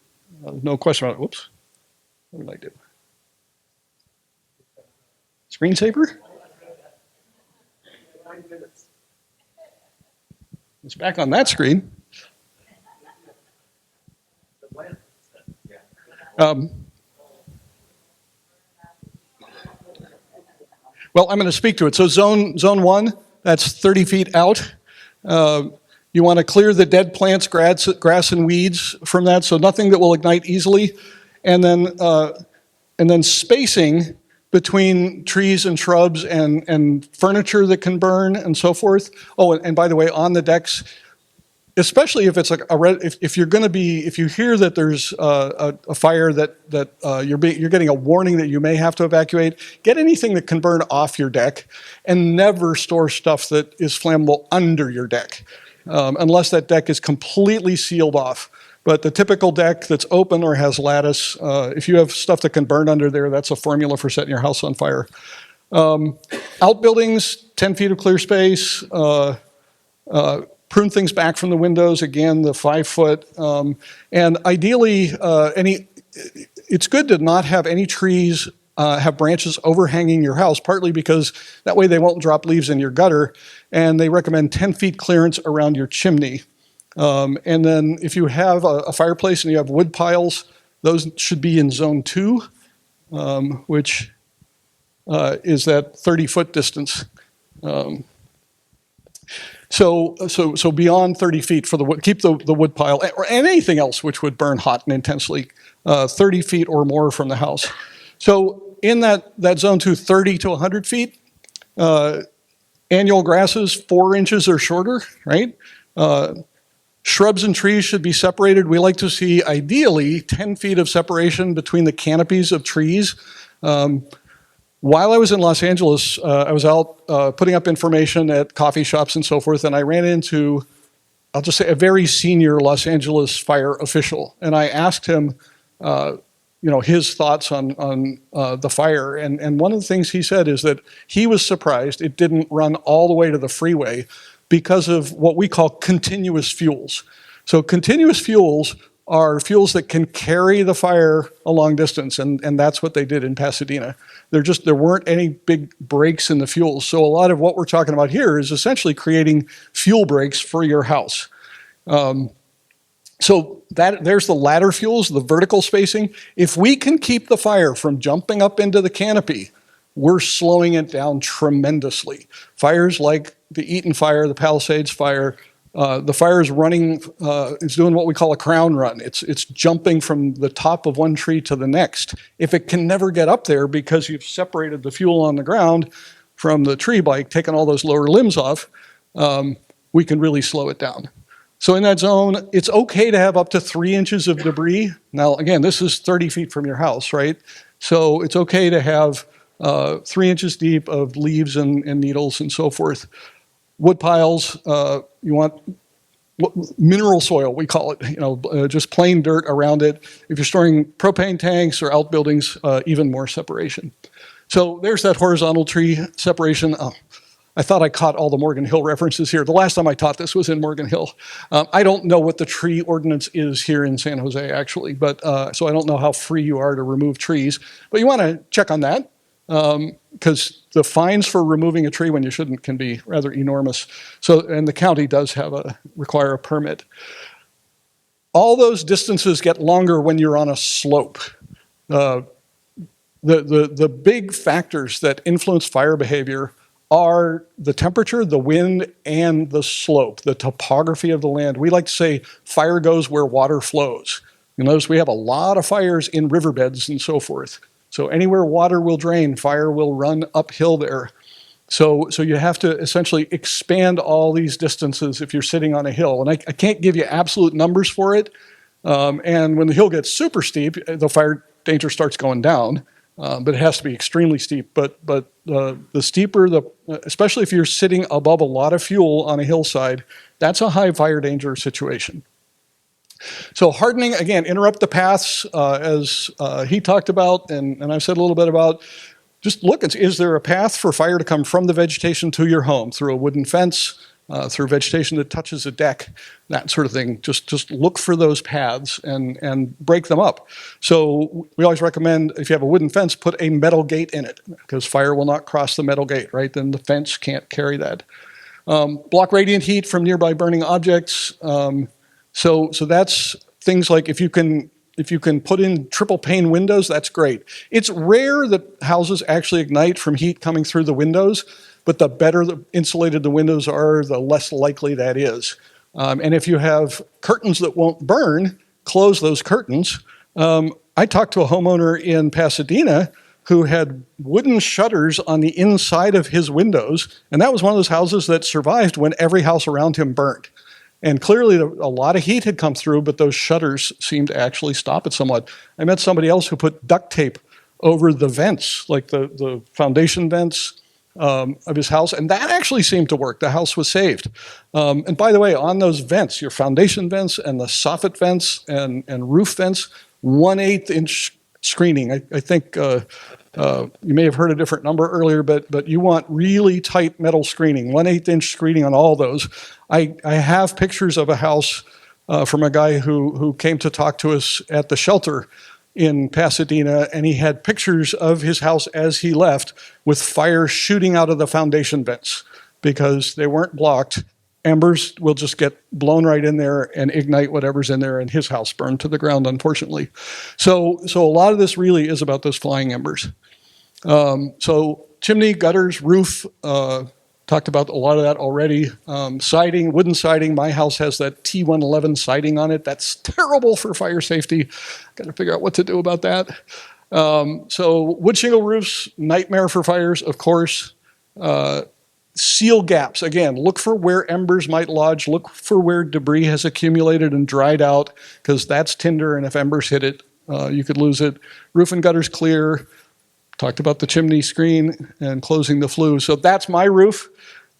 No question about it. Whoops. What did I do? Screensaver? It's back on that screen. Well, I'm going to speak to it. So zone 1, that's 30 feet out. You want to clear the dead plants, grass and weeds from that, so nothing that will ignite easily. And then spacing between trees and shrubs and furniture that can burn and so forth. Oh, and by the way, on the decks, especially if it's like if you hear that there's a fire that you're getting a warning that you may have to evacuate, get anything that can burn off your deck, and never store stuff that is flammable under your deck, unless that deck is completely sealed off. But the typical deck that's open or has lattice, if you have stuff that can burn under there, that's a formula for setting your house on fire. Outbuildings, 10 feet of clear space. Prune things back from the windows, again, the 5 foot. And ideally, it's good to not have any trees have branches overhanging your house, partly because that way they won't drop leaves in your gutter. And they recommend 10 feet clearance around your chimney. And then if you have a fireplace and you have wood piles, those should be in zone 2, which is that 30-foot distance. So beyond 30 feet for the wood, keep the wood pile, or anything else which would burn hot and intensely, 30 feet or more from the house. So in that zone 2, 30 to 100 feet, annual grasses 4 inches or shorter, right? Shrubs and trees should be separated. We like to see ideally 10 feet of separation between the canopies of trees. While I was in Los Angeles, I was out putting up information at coffee shops and so forth, and I ran into, I'll just say, a very senior Los Angeles fire official. And I asked him, his thoughts on the fire. And one of the things he said is that he was surprised it didn't run all the way to the freeway because of what we call continuous fuels. So continuous fuels are fuels that can carry the fire a long distance, and that's what they did in Pasadena. There weren't any big breaks in the fuels. So a lot of what we're talking about here is essentially creating fuel breaks for your house. So there's the ladder fuels, the vertical spacing. If we can keep the fire from jumping up into the canopy, we're slowing it down tremendously. Fires like the Eaton fire, the Palisades fire, the fire is running, it's doing what we call a crown run. It's jumping from the top of one tree to the next. If it can never get up there because you've separated the fuel on the ground from the tree by taking all those lower limbs off, we can really slow it down. So in that zone, it's okay to have up to 3 inches of debris. Now, again, this is 30 feet from your house, right? So it's okay to have 3 inches deep of leaves and needles and so forth. Wood piles, you want mineral soil, we call it, just plain dirt around it. If you're storing propane tanks or outbuildings, even more separation. So there's that horizontal tree separation. I thought I caught all the Morgan Hill references here. The last time I taught this was in Morgan Hill. I don't know what the tree ordinance is here in San Jose, actually, but so I don't know how free you are to remove trees. But you want to check on that, because the fines for removing a tree when you shouldn't can be rather enormous. So, and the county does require a permit. All those distances get longer when you're on a slope. The big factors that influence fire behavior are the temperature, the wind, and the slope, the topography of the land. We like to say fire goes where water flows. You notice we have a lot of fires in riverbeds and so forth. So anywhere water will drain, fire will run uphill there. So you have to essentially expand all these distances if you're sitting on a hill. And I can't give you absolute numbers for it. And when the hill gets super steep, the fire danger starts going down. but it has to be extremely steep. But the steeper, especially if you're sitting above a lot of fuel on a hillside, that's a high fire danger situation. So hardening, again, interrupt the paths, as he talked about, and I've said a little bit about. Just look, is there a path for fire to come from the vegetation to your home through a wooden fence, through vegetation that touches a deck, that sort of thing. Just look for those paths and break them up. So we always recommend, if you have a wooden fence, put a metal gate in it, because fire will not cross the metal gate, right? Then the fence can't carry that. Block radiant heat from nearby burning objects. So that's things like if you can put in triple pane windows, that's great. It's rare that houses actually ignite from heat coming through the windows, but the better insulated the windows are, the less likely that is. And if you have curtains that won't burn, close those curtains. I talked to a homeowner in Pasadena who had wooden shutters on the inside of his windows, and that was one of those houses that survived when every house around him burned. And clearly a lot of heat had come through, but those shutters seemed to actually stop it somewhat. I met somebody else who put duct tape over the vents, like the foundation vents of his house, and that actually seemed to work. The house was saved. And by the way, on those vents, your foundation vents and the soffit vents and roof vents, 1/8 inch screening. I think you may have heard a different number earlier, but you want really tight metal screening, 1/8 inch screening on all those. I have pictures of a house from a guy who came to talk to us at the shelter in Pasadena, and he had pictures of his house as he left with fire shooting out of the foundation vents because they weren't blocked. Embers will just get blown right in there and ignite whatever's in there, and his house burned to the ground, unfortunately. So a lot of this really is about those flying embers. So chimney, gutters, roof, talked about a lot of that already. Siding, wooden siding. My house has that T111 siding on it. That's terrible for fire safety. Got to figure out what to do about that. So wood shingle roofs, nightmare for fires, of course. Seal gaps, again, look for where embers might lodge, look for where debris has accumulated and dried out, because that's tinder, and if embers hit it, you could lose it. Roof and gutters clear. Talked about the chimney screen and closing the flue. So that's my roof.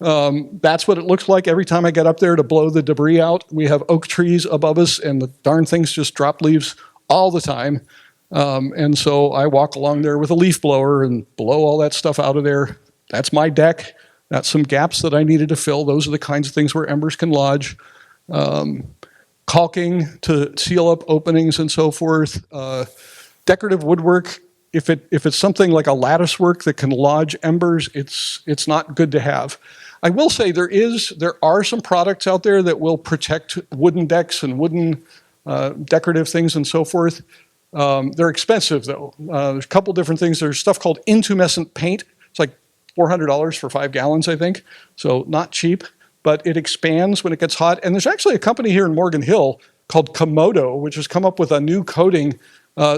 That's what it looks like every time I get up there to blow the debris out. We have oak trees above us, and the darn things just drop leaves all the time. And so I walk along there with a leaf blower and blow all that stuff out of there. That's my deck. That's some gaps that I needed to fill. Those are the kinds of things where embers can lodge. Caulking to seal up openings and so forth. Decorative woodwork, if it's something like a lattice work that can lodge embers, it's not good to have. I will say there are some products out there that will protect wooden decks and wooden decorative things and so forth. They're expensive though. There's a couple different things. There's stuff called intumescent paint. It's like $400 for 5 gallons, I think. So not cheap, but it expands when it gets hot. And there's actually a company here in Morgan Hill called Komodo, which has come up with a new coating,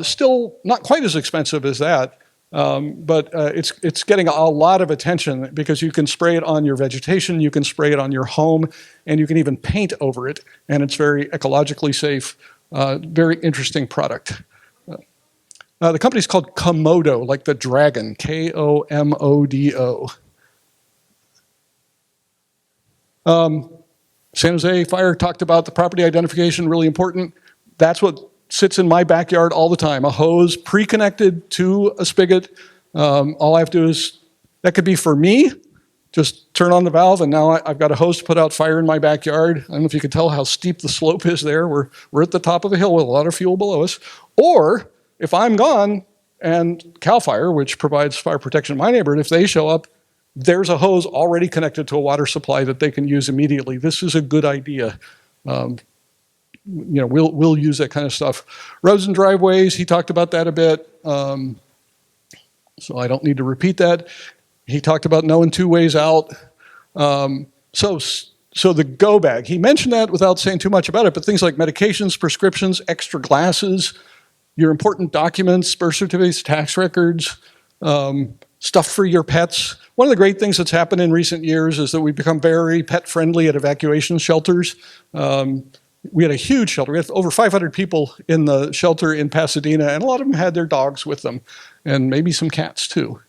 still not quite as expensive as that, but it's getting a lot of attention because you can spray it on your vegetation, you can spray it on your home, and you can even paint over it. And it's very ecologically safe, very interesting product. The company's called Komodo, like the dragon, Komodo. San Jose Fire talked about the property identification, really important. That's what sits in my backyard all the time, a hose pre-connected to a spigot. All I have to do is, that could be for me, just turn on the valve and now I've got a hose to put out fire in my backyard. I don't know if you can tell how steep the slope is there. We're at the top of the hill with a lot of fuel below us. Or if I'm gone and CAL FIRE, which provides fire protection in my neighborhood, if they show up, there's a hose already connected to a water supply that they can use immediately. This is a good idea. We'll use that kind of stuff. Roads and driveways, he talked about that a bit. So I don't need to repeat that. He talked about knowing 2 ways out. So the go bag, he mentioned that without saying too much about it, but things like medications, prescriptions, extra glasses, your important documents, birth certificates, tax records, stuff for your pets. One of the great things that's happened in recent years is that we've become very pet friendly at evacuation shelters. we had a huge shelter. We had over 500 people in the shelter in Pasadena, and a lot of them had their dogs with them, and maybe some cats too.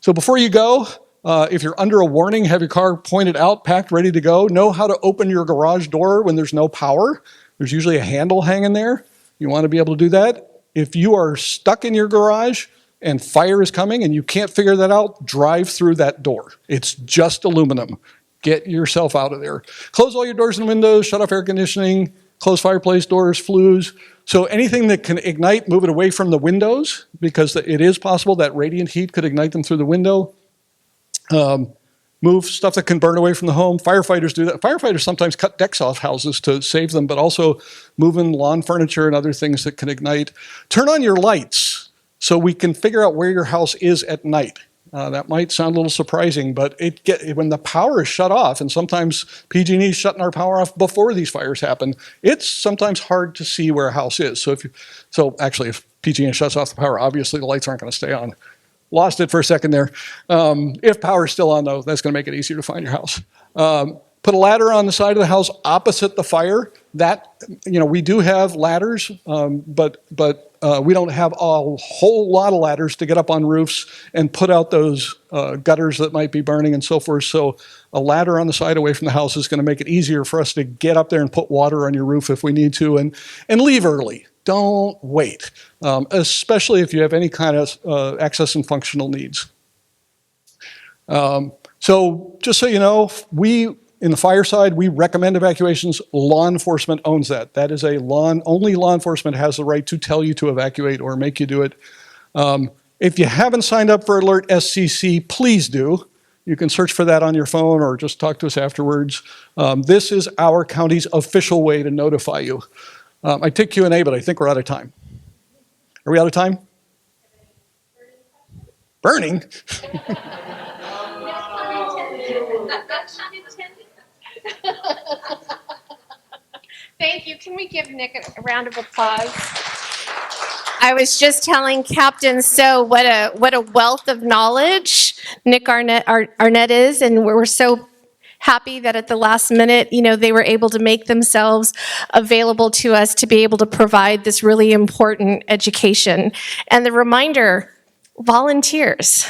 So before you go, if you're under a warning, have your car pointed out, packed, ready to go. Know how to open your garage door when there's no power. There's usually a handle hanging there. You want to be able to do that. If you are stuck in your garage and fire is coming and you can't figure that out, drive through that door. It's just aluminum. Get yourself out of there. Close all your doors and windows, shut off air conditioning, close fireplace doors, flues. So anything that can ignite, move it away from the windows, because it is possible that radiant heat could ignite them through the window. Move stuff that can burn away from the home. Firefighters do that. Firefighters sometimes cut decks off houses to save them, but also moving lawn furniture and other things that can ignite. Turn on your lights so we can figure out where your house is at night. That might sound a little surprising, but when the power is shut off, and sometimes PG&E is shutting our power off before these fires happen, it's sometimes hard to see where a house is. So actually, if PG&E shuts off the power, obviously the lights aren't going to stay on. Lost it for a second there. If power is still on, though, that's going to make it easier to find your house. Put a ladder on the side of the house opposite the fire. We do have ladders, but we don't have a whole lot of ladders to get up on roofs and put out those gutters that might be burning and so forth. So a ladder on the side away from the house is going to make it easier for us to get up there and put water on your roof if we need to, and leave early. Don't wait, especially if you have any kind of access and functional needs. So just so you know, in the fire side, we recommend evacuations. Law enforcement owns that. That is only law enforcement has the right to tell you to evacuate or make you do it. If you haven't signed up for Alert SCC, please do. You can search for that on your phone or just talk to us afterwards. This is our county's official way to notify you. I take Q&A, but I think we're out of time. Are we out of time? Burning? Thank you. Can we give Nick a round of applause? I was just telling Captain So what a wealth of knowledge Nick Arnett is, and we're so happy that at the last minute, they were able to make themselves available to us to be able to provide this really important education. And the reminder, volunteers.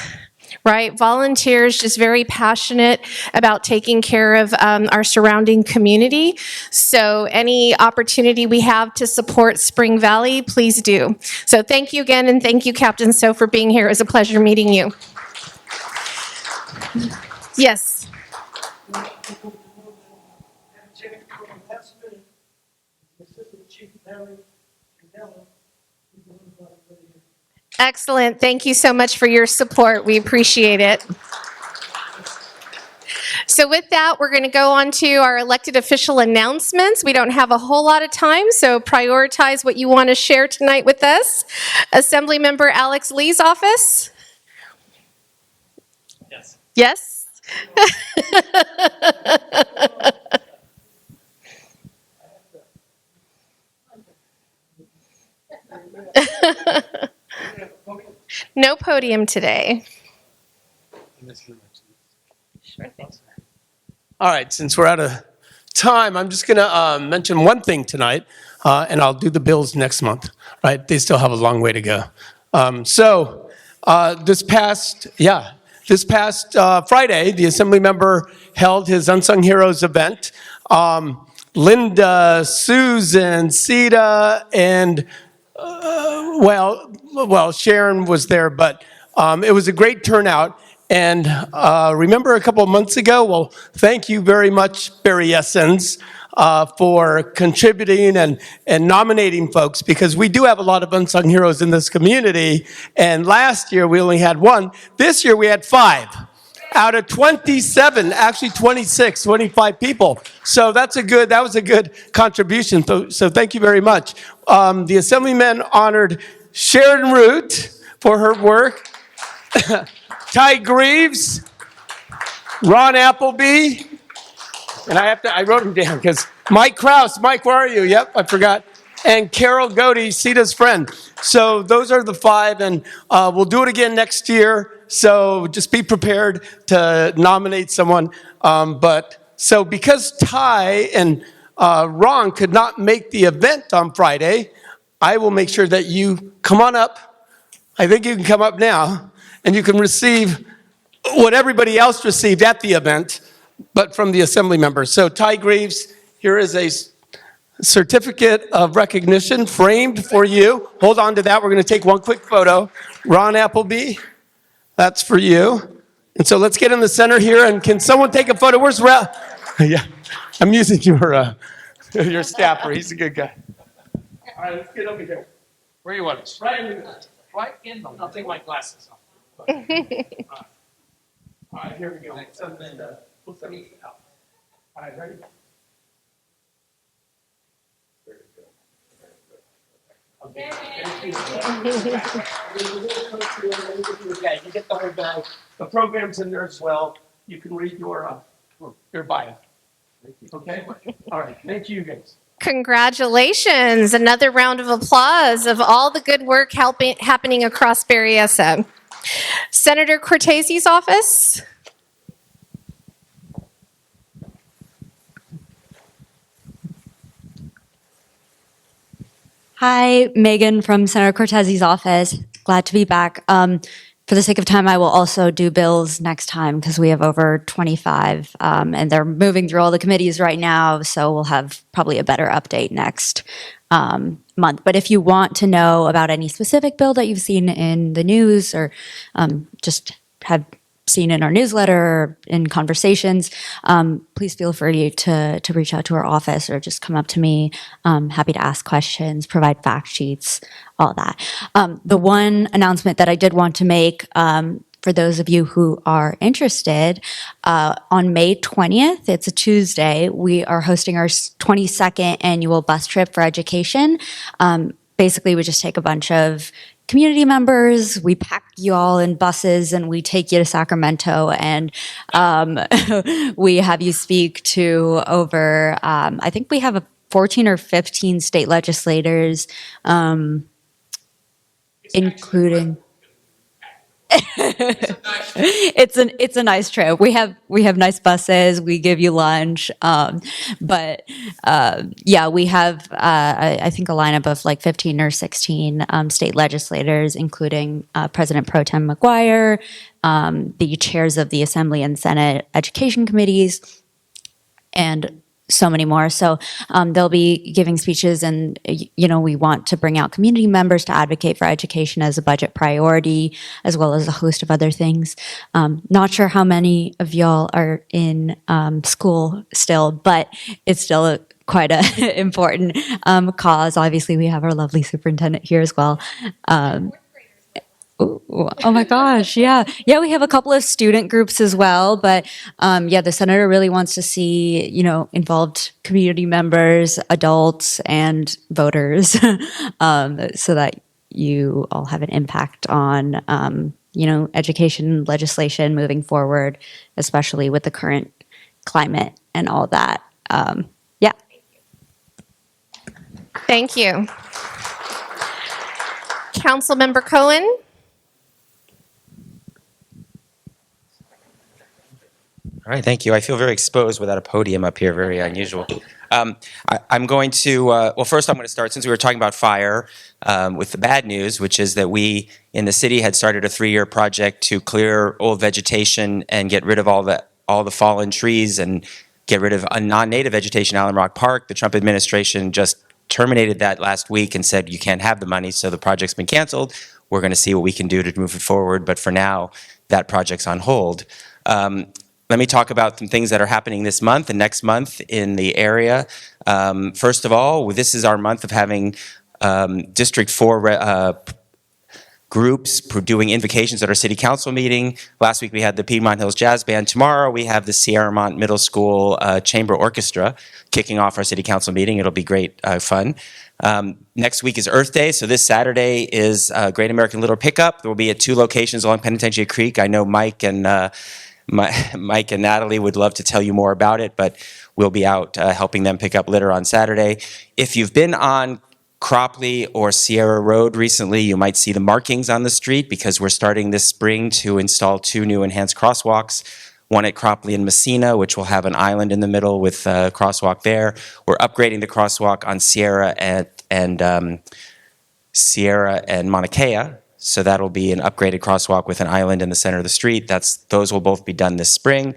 Right? Volunteers just very passionate about taking care of our surrounding community. So any opportunity we have to support Spring Valley, please do. So thank you again, and thank you, Captain So, for being here. It was a pleasure meeting you. Yes. Excellent. Thank you so much for your support. We appreciate it. So with that, we're going to go on to our elected official announcements. We don't have a whole lot of time, so prioritize what you want to share tonight with us. Assemblymember Alex Lee's office. Yes. Yes? No podium today. Sure thing. All right, since we're out of time, I'm just going to mention one thing tonight, and I'll do the bills next month, right? They still have a long way to go. This past Friday, the Assembly member held his Unsung Heroes event. Linda, Susan, Sita, and Sharon was there, but it was a great turnout. And remember a couple of months ago? Well, thank you very much, Barry Essens, for contributing and nominating folks, because we do have a lot of unsung heroes in this community. And last year we only had one. This year we had 5 out of 27, actually 26, 25 people. So that was a good contribution. So thank you very much. The Assemblyman honored Sharon Root for her work. Ty Greaves, Ron Appleby, and I wrote them down because Mike Krause, Mike, where are you? Yep, I forgot. And Carol Godey, Sita's friend. So those are the 5, and we'll do it again next year. So just be prepared to nominate someone. Because Ty and Ron could not make the event on Friday, I will make sure that you come on up. I think you can come up now, and you can receive what everybody else received at the event, but from the assembly members. So Ty Greaves, here is a certificate of recognition framed for you. Hold on to that. We're going to take one quick photo. Ron Appleby, that's for you. And so let's get in the center here. And can someone take a photo? Where's Ra? Yeah, I'm using your staffer. He's a good guy. All right, let's get over here. Where you want us? Right in the, I'll take my glasses off. all right, here we go. We'll send it out. All right, ready? Okay. You get the whole bag. The program's in there as well. You can read your bio. Okay? All right. Thank you, guys. Congratulations. Another round of applause of all the good work happening across Berryessa. Senator Cortese's office. Hi, Megan from Senator Cortese's office. Glad to be back. For the sake of time, I will also do bills next time because we have over 25, and they're moving through all the committees right now, so we'll have probably a better update next month. But if you want to know about any specific bill that you've seen in the news or just have seen in our newsletter or in conversations, please feel free to reach out to our office or just come up to me. Happy to ask questions, provide fact sheets, all that. The one announcement that I did want to make for those of you who are interested, on May 20th, it's a Tuesday, we are hosting our 22nd annual bus trip for education. Basically, we just take a bunch of community members, we pack you all in buses and we take you to Sacramento, and we have you speak to over, I think we have 14 or 15 state legislators, including. It's a nice trip. We have nice buses. We give you lunch, but yeah, we have I think a lineup of like 15 or 16 state legislators, including President Pro Tem McGuire, the chairs of the Assembly and Senate Education Committees, and so many more. So they'll be giving speeches, and we want to bring out community members to advocate for education as a budget priority, as well as a host of other things. Not sure how many of y'all are in school still, but it's still quite a important cause. Obviously, we have our lovely superintendent here as well. Oh my gosh, yeah. Yeah, we have a couple of student groups as well, but yeah, the senator really wants to see, involved community members, adults, and voters, so that you all have an impact on, education legislation moving forward, especially with the current climate and all that. Yeah. Thank you. Councilmember Cohen. All right, thank you. I feel very exposed without a podium up here, very unusual. I'm going to, well, first I'm going to start, since we were talking about fire, with the bad news, which is that we in the city had started a 3-year project to clear old vegetation and get rid of all the fallen trees and get rid of non-native vegetation in Allen Rock Park. The Trump administration just terminated that last week and said you can't have the money, so the project's been canceled. We're going to see what we can do to move it forward, but for now, that project's on hold. Let me talk about some things that are happening this month and next month in the area. First of all, this is our month of having District 4 groups doing invocations at our city council meeting. Last week we had the Piedmont Hills Jazz Band. Tomorrow we have the Sierramont Middle School Chamber Orchestra kicking off our city council meeting. It'll be great fun. Next week is Earth Day, so this Saturday is Great American Litter Pickup. There will be at 2 locations along Penitentiary Creek. I know Mike and Natalie would love to tell you more about it, but we'll be out helping them pick up litter on Saturday. If you've been on Cropley or Sierra Road recently, you might see the markings on the street because we're starting this spring to install 2 new enhanced crosswalks. one at Cropley and Messina, which will have an island in the middle with a crosswalk there. We're upgrading the crosswalk on Sierra and Mauna Kea. So that'll be an upgraded crosswalk with an island in the center of the street. Those will both be done this spring.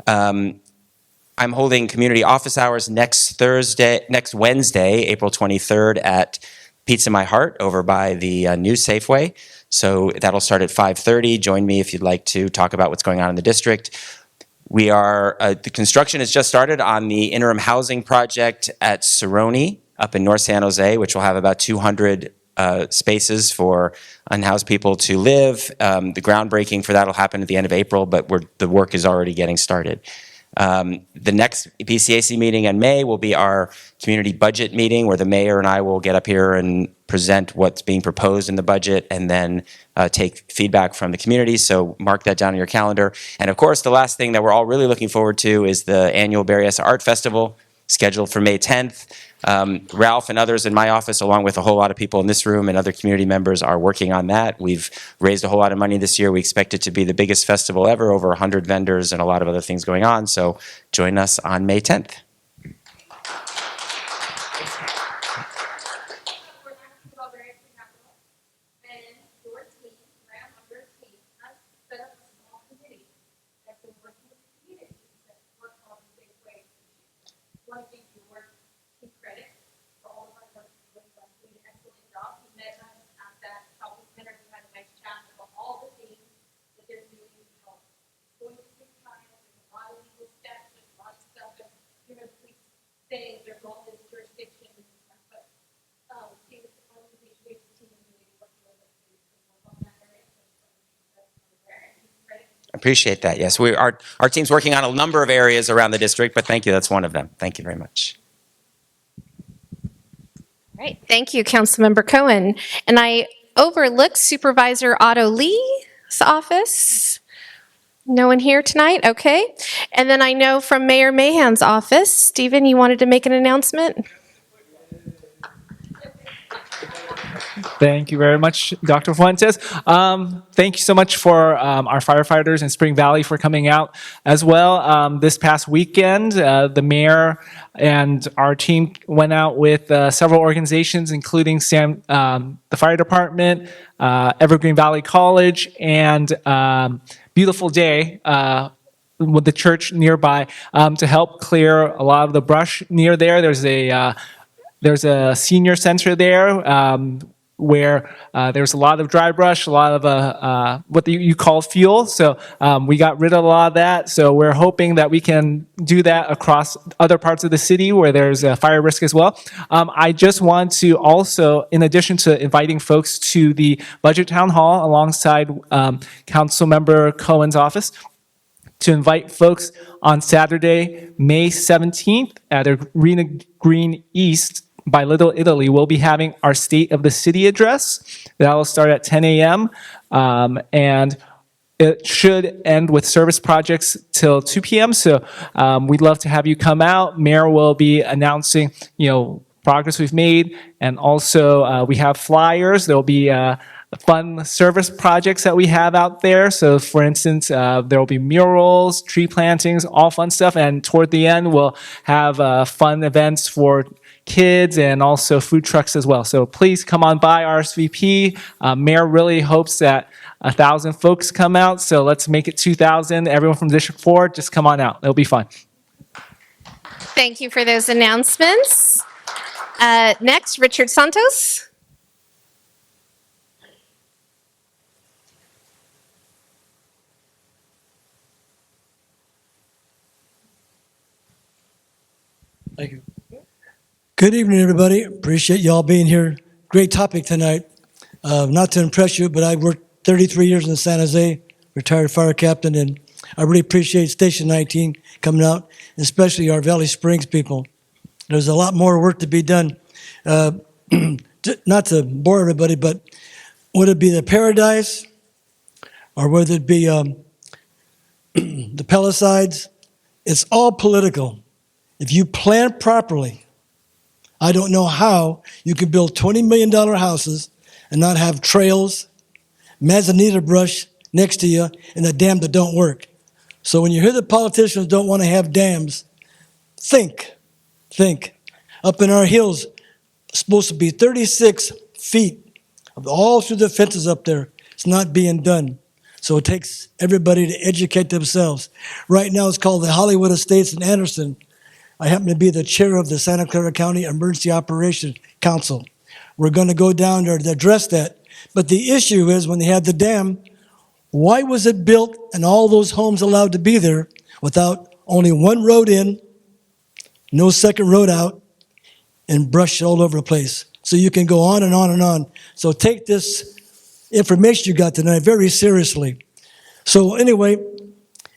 I'm holding community office hours next Wednesday, April 23rd at Pizza My Heart over by the new Safeway. So that'll start at 5:30. Join me if you'd like to talk about what's going on in the district. The construction has just started on the interim housing project at Cerrone up in North San Jose, which will have about 200 spaces for unhoused people to live. The groundbreaking for that will happen at the end of April, but the work is already getting started. The next BCAC meeting in May will be our community budget meeting where the mayor and I will get up here and present what's being proposed in the budget and then take feedback from the community. So mark that down on your calendar. And of course, the last thing that we're all really looking forward to is the annual Berryessa Art Festival scheduled for May 10th. Ralph and others in my office, along with a whole lot of people in this room and other community members, are working on that. We've raised a whole lot of money this year. We expect it to be the biggest festival ever, over 100 vendors and a lot of other things going on. So join us on May 10th. Appreciate that. Yes, our team's working on a number of areas around the district, but thank you. That's one of them. Thank you very much. All right, thank you, Councilmember Cohen. And I overlooked Supervisor Otto Lee's office. No one here tonight? Okay. And then I know from Mayor Mahan's office, Stephen, you wanted to make an announcement? Thank you very much, Dr. Fuentes. Thank you so much for our firefighters in Spring Valley for coming out as well. This past weekend, the mayor and our team went out with several organizations, including the fire department, Evergreen Valley College, and Beautiful Day with the church nearby to help clear a lot of the brush near there. There's a senior center there where there's a lot of dry brush, a lot of what you call fuel. So we got rid of a lot of that. So we're hoping that we can do that across other parts of the city where there's a fire risk as well. I just want to also, in addition to inviting folks to the budget town hall alongside Councilmember Cohen's office, to invite folks on Saturday, May 17th at Arena Green East by Little Italy. We'll be having our State of the City address. That will start at 10 a.m. And it should end with service projects till 2 p.m. So we'd love to have you come out. Mayor will be announcing, progress we've made. And also we have flyers. There'll be fun service projects that we have out there. So for instance, there will be murals, tree plantings, all fun stuff. And toward the end, we'll have fun events for kids and also food trucks as well. So please come on by RSVP. Mayor really hopes that 1,000 folks come out. So let's make it 2,000. Everyone from District 4, just come on out. It'll be fun. Thank you for those announcements. Next, Richard Santos. Thank you. Good evening, everybody. Appreciate y'all being here. Great topic tonight. Not to impress you, but I worked 33 years in San Jose, retired fire captain, and I really appreciate Station 19 coming out, especially our Valley Springs people. There's a lot more work to be done. Not to bore everybody, but whether it be the Paradise or whether it be the Palisades, it's all political. If you plan properly, I don't know how you can build $20 million houses and not have trails, manzanita brush next to you, and a dam that don't work. So when you hear the politicians don't want to have dams, think. Up in our hills, supposed to be 36 feet of all through the fences up there. It's not being done. So it takes everybody to educate themselves. Right now, it's called the Hollywood Estates in Anderson. I happen to be the chair of the Santa Clara County Emergency Operations Council. We're going to go down there to address that. But the issue is when they had the dam, why was it built and all those homes allowed to be there without only one road in, no second road out, and brush all over the place? So you can go on and on and on. So take this information you got tonight very seriously. So anyway,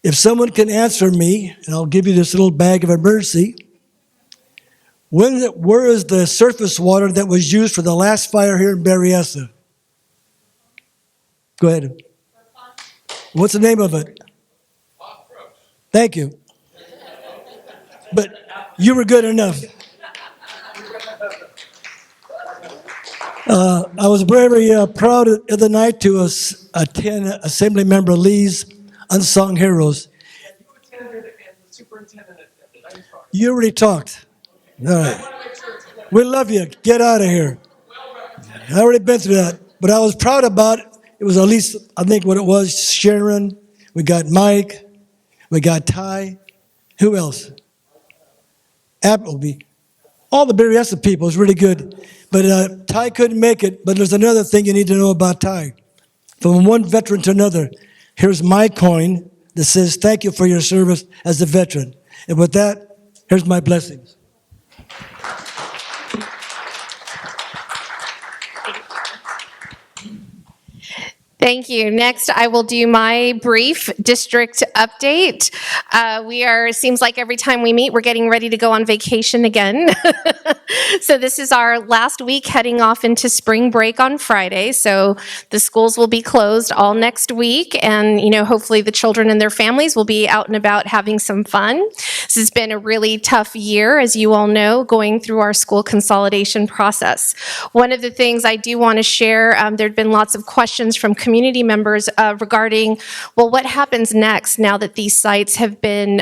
if someone can answer me, and I'll give you this little bag of emergency, where is the surface water that was used for the last fire here in Berryessa? Go ahead. What's the name of it? Thank you. But you were good enough. I was very proud of the night to attend Assemblymember Lee's Unsung Heroes. You already talked. All right. We love you. Get out of here. I already been through that. But I was proud about it. It was at least, I think what it was, Sharon. We got Mike. We got Ty. Who else? Appleby. All the Berryessa people is really good. But Ty couldn't make it. But there's another thing you need to know about Ty. From one veteran to another, here's my coin that says, thank you for your service as a veteran. And with that, here's my blessings. Thank you. Next, I will do my brief district update. Seems like every time we meet, we're getting ready to go on vacation again. So this is our last week heading off into spring break on Friday. So the schools will be closed all next week. And, hopefully the children and their families will be out and about having some fun. This has been a really tough year, as you all know, going through our school consolidation process. One of the things I do want to share, there have been lots of questions from community members regarding, well, what happens next now that these sites have been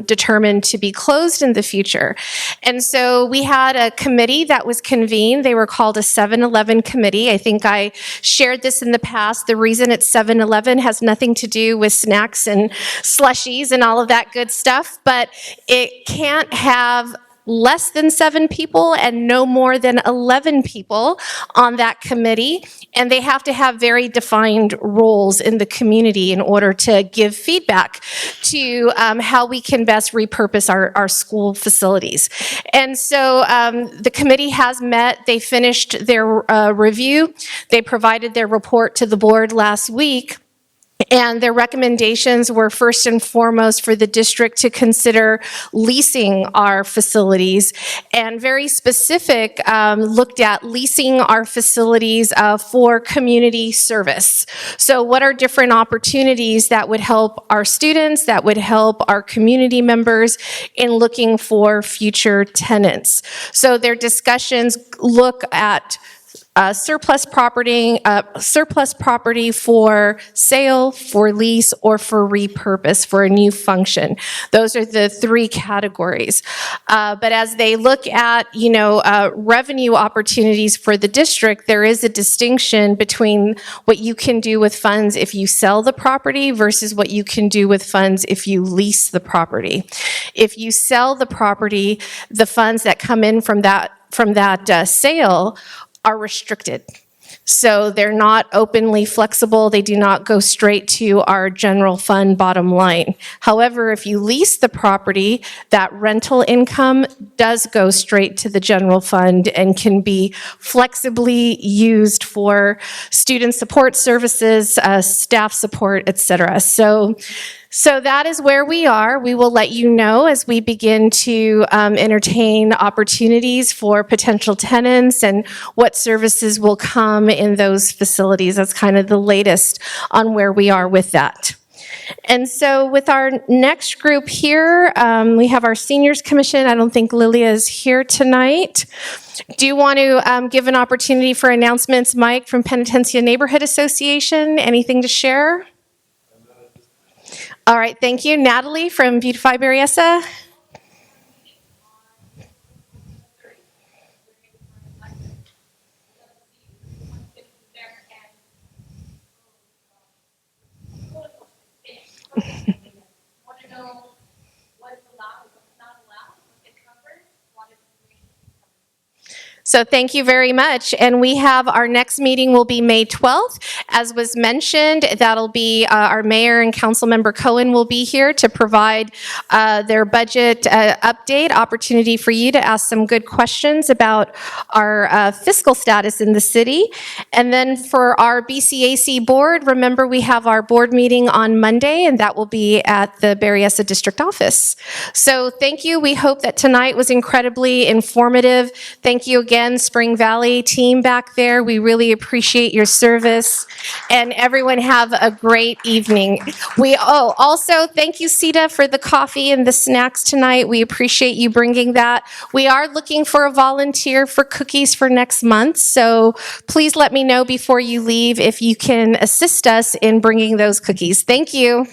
determined to be closed in the future? And so we had a committee that was convened. They were called a 7-Eleven committee. I think I shared this in the past. The reason it's 7-Eleven has nothing to do with snacks and slushies and all of that good stuff, but it can't have less than 7 people and no more than 11 people on that committee. And they have to have very defined roles in the community in order to give feedback to how we can best repurpose our school facilities. And so the committee has met. They finished their review. They provided their report to the board last week. And their recommendations were first and foremost for the district to consider leasing our facilities, and very specific, looked at leasing our facilities for community service. So what are different opportunities that would help our students, that would help our community members in looking for future tenants? So their discussions look at surplus property for sale, for lease, or for repurpose for a new function. Those are the 3 categories. But as they look at, revenue opportunities for the district, there is a distinction between what you can do with funds if you sell the property versus what you can do with funds if you lease the property. If you sell the property, the funds that come in from that sale are restricted. So they're not openly flexible. They do not go straight to our general fund bottom line. However, if you lease the property, that rental income does go straight to the general fund and can be flexibly used for student support services, staff support, et cetera. So that is where we are. We will let you know as we begin to entertain opportunities for potential tenants and what services will come in those facilities. That's kind of the latest on where we are with that. And so with our next group here, we have our Seniors Commission. I don't think Lilia is here tonight. Do you want to give an opportunity for announcements, Mike, from Penitencia Neighborhood Association? Anything to share? All right, thank you. Natalie from Beautify Berryessa. Want to know what's allowed, what's not allowed, what's it covered, what information is covered. So thank you very much. And we have our next meeting will be May 12th. As was mentioned, that'll be our mayor and council member Cohen will be here to provide their budget update, opportunity for you to ask some good questions about our fiscal status in the city. And then for our BCAC board, remember we have our board meeting on Monday, and that will be at the Berryessa District Office. So thank you. We hope that tonight was incredibly informative. Thank you again, Spring Valley team back there. We really appreciate your service. And everyone have a great evening. Also, thank you, Sita, for the coffee and the snacks tonight. We appreciate you bringing that. We are looking for a volunteer for cookies for next month, so please let me know before you leave if you can assist us in bringing those cookies. Thank you.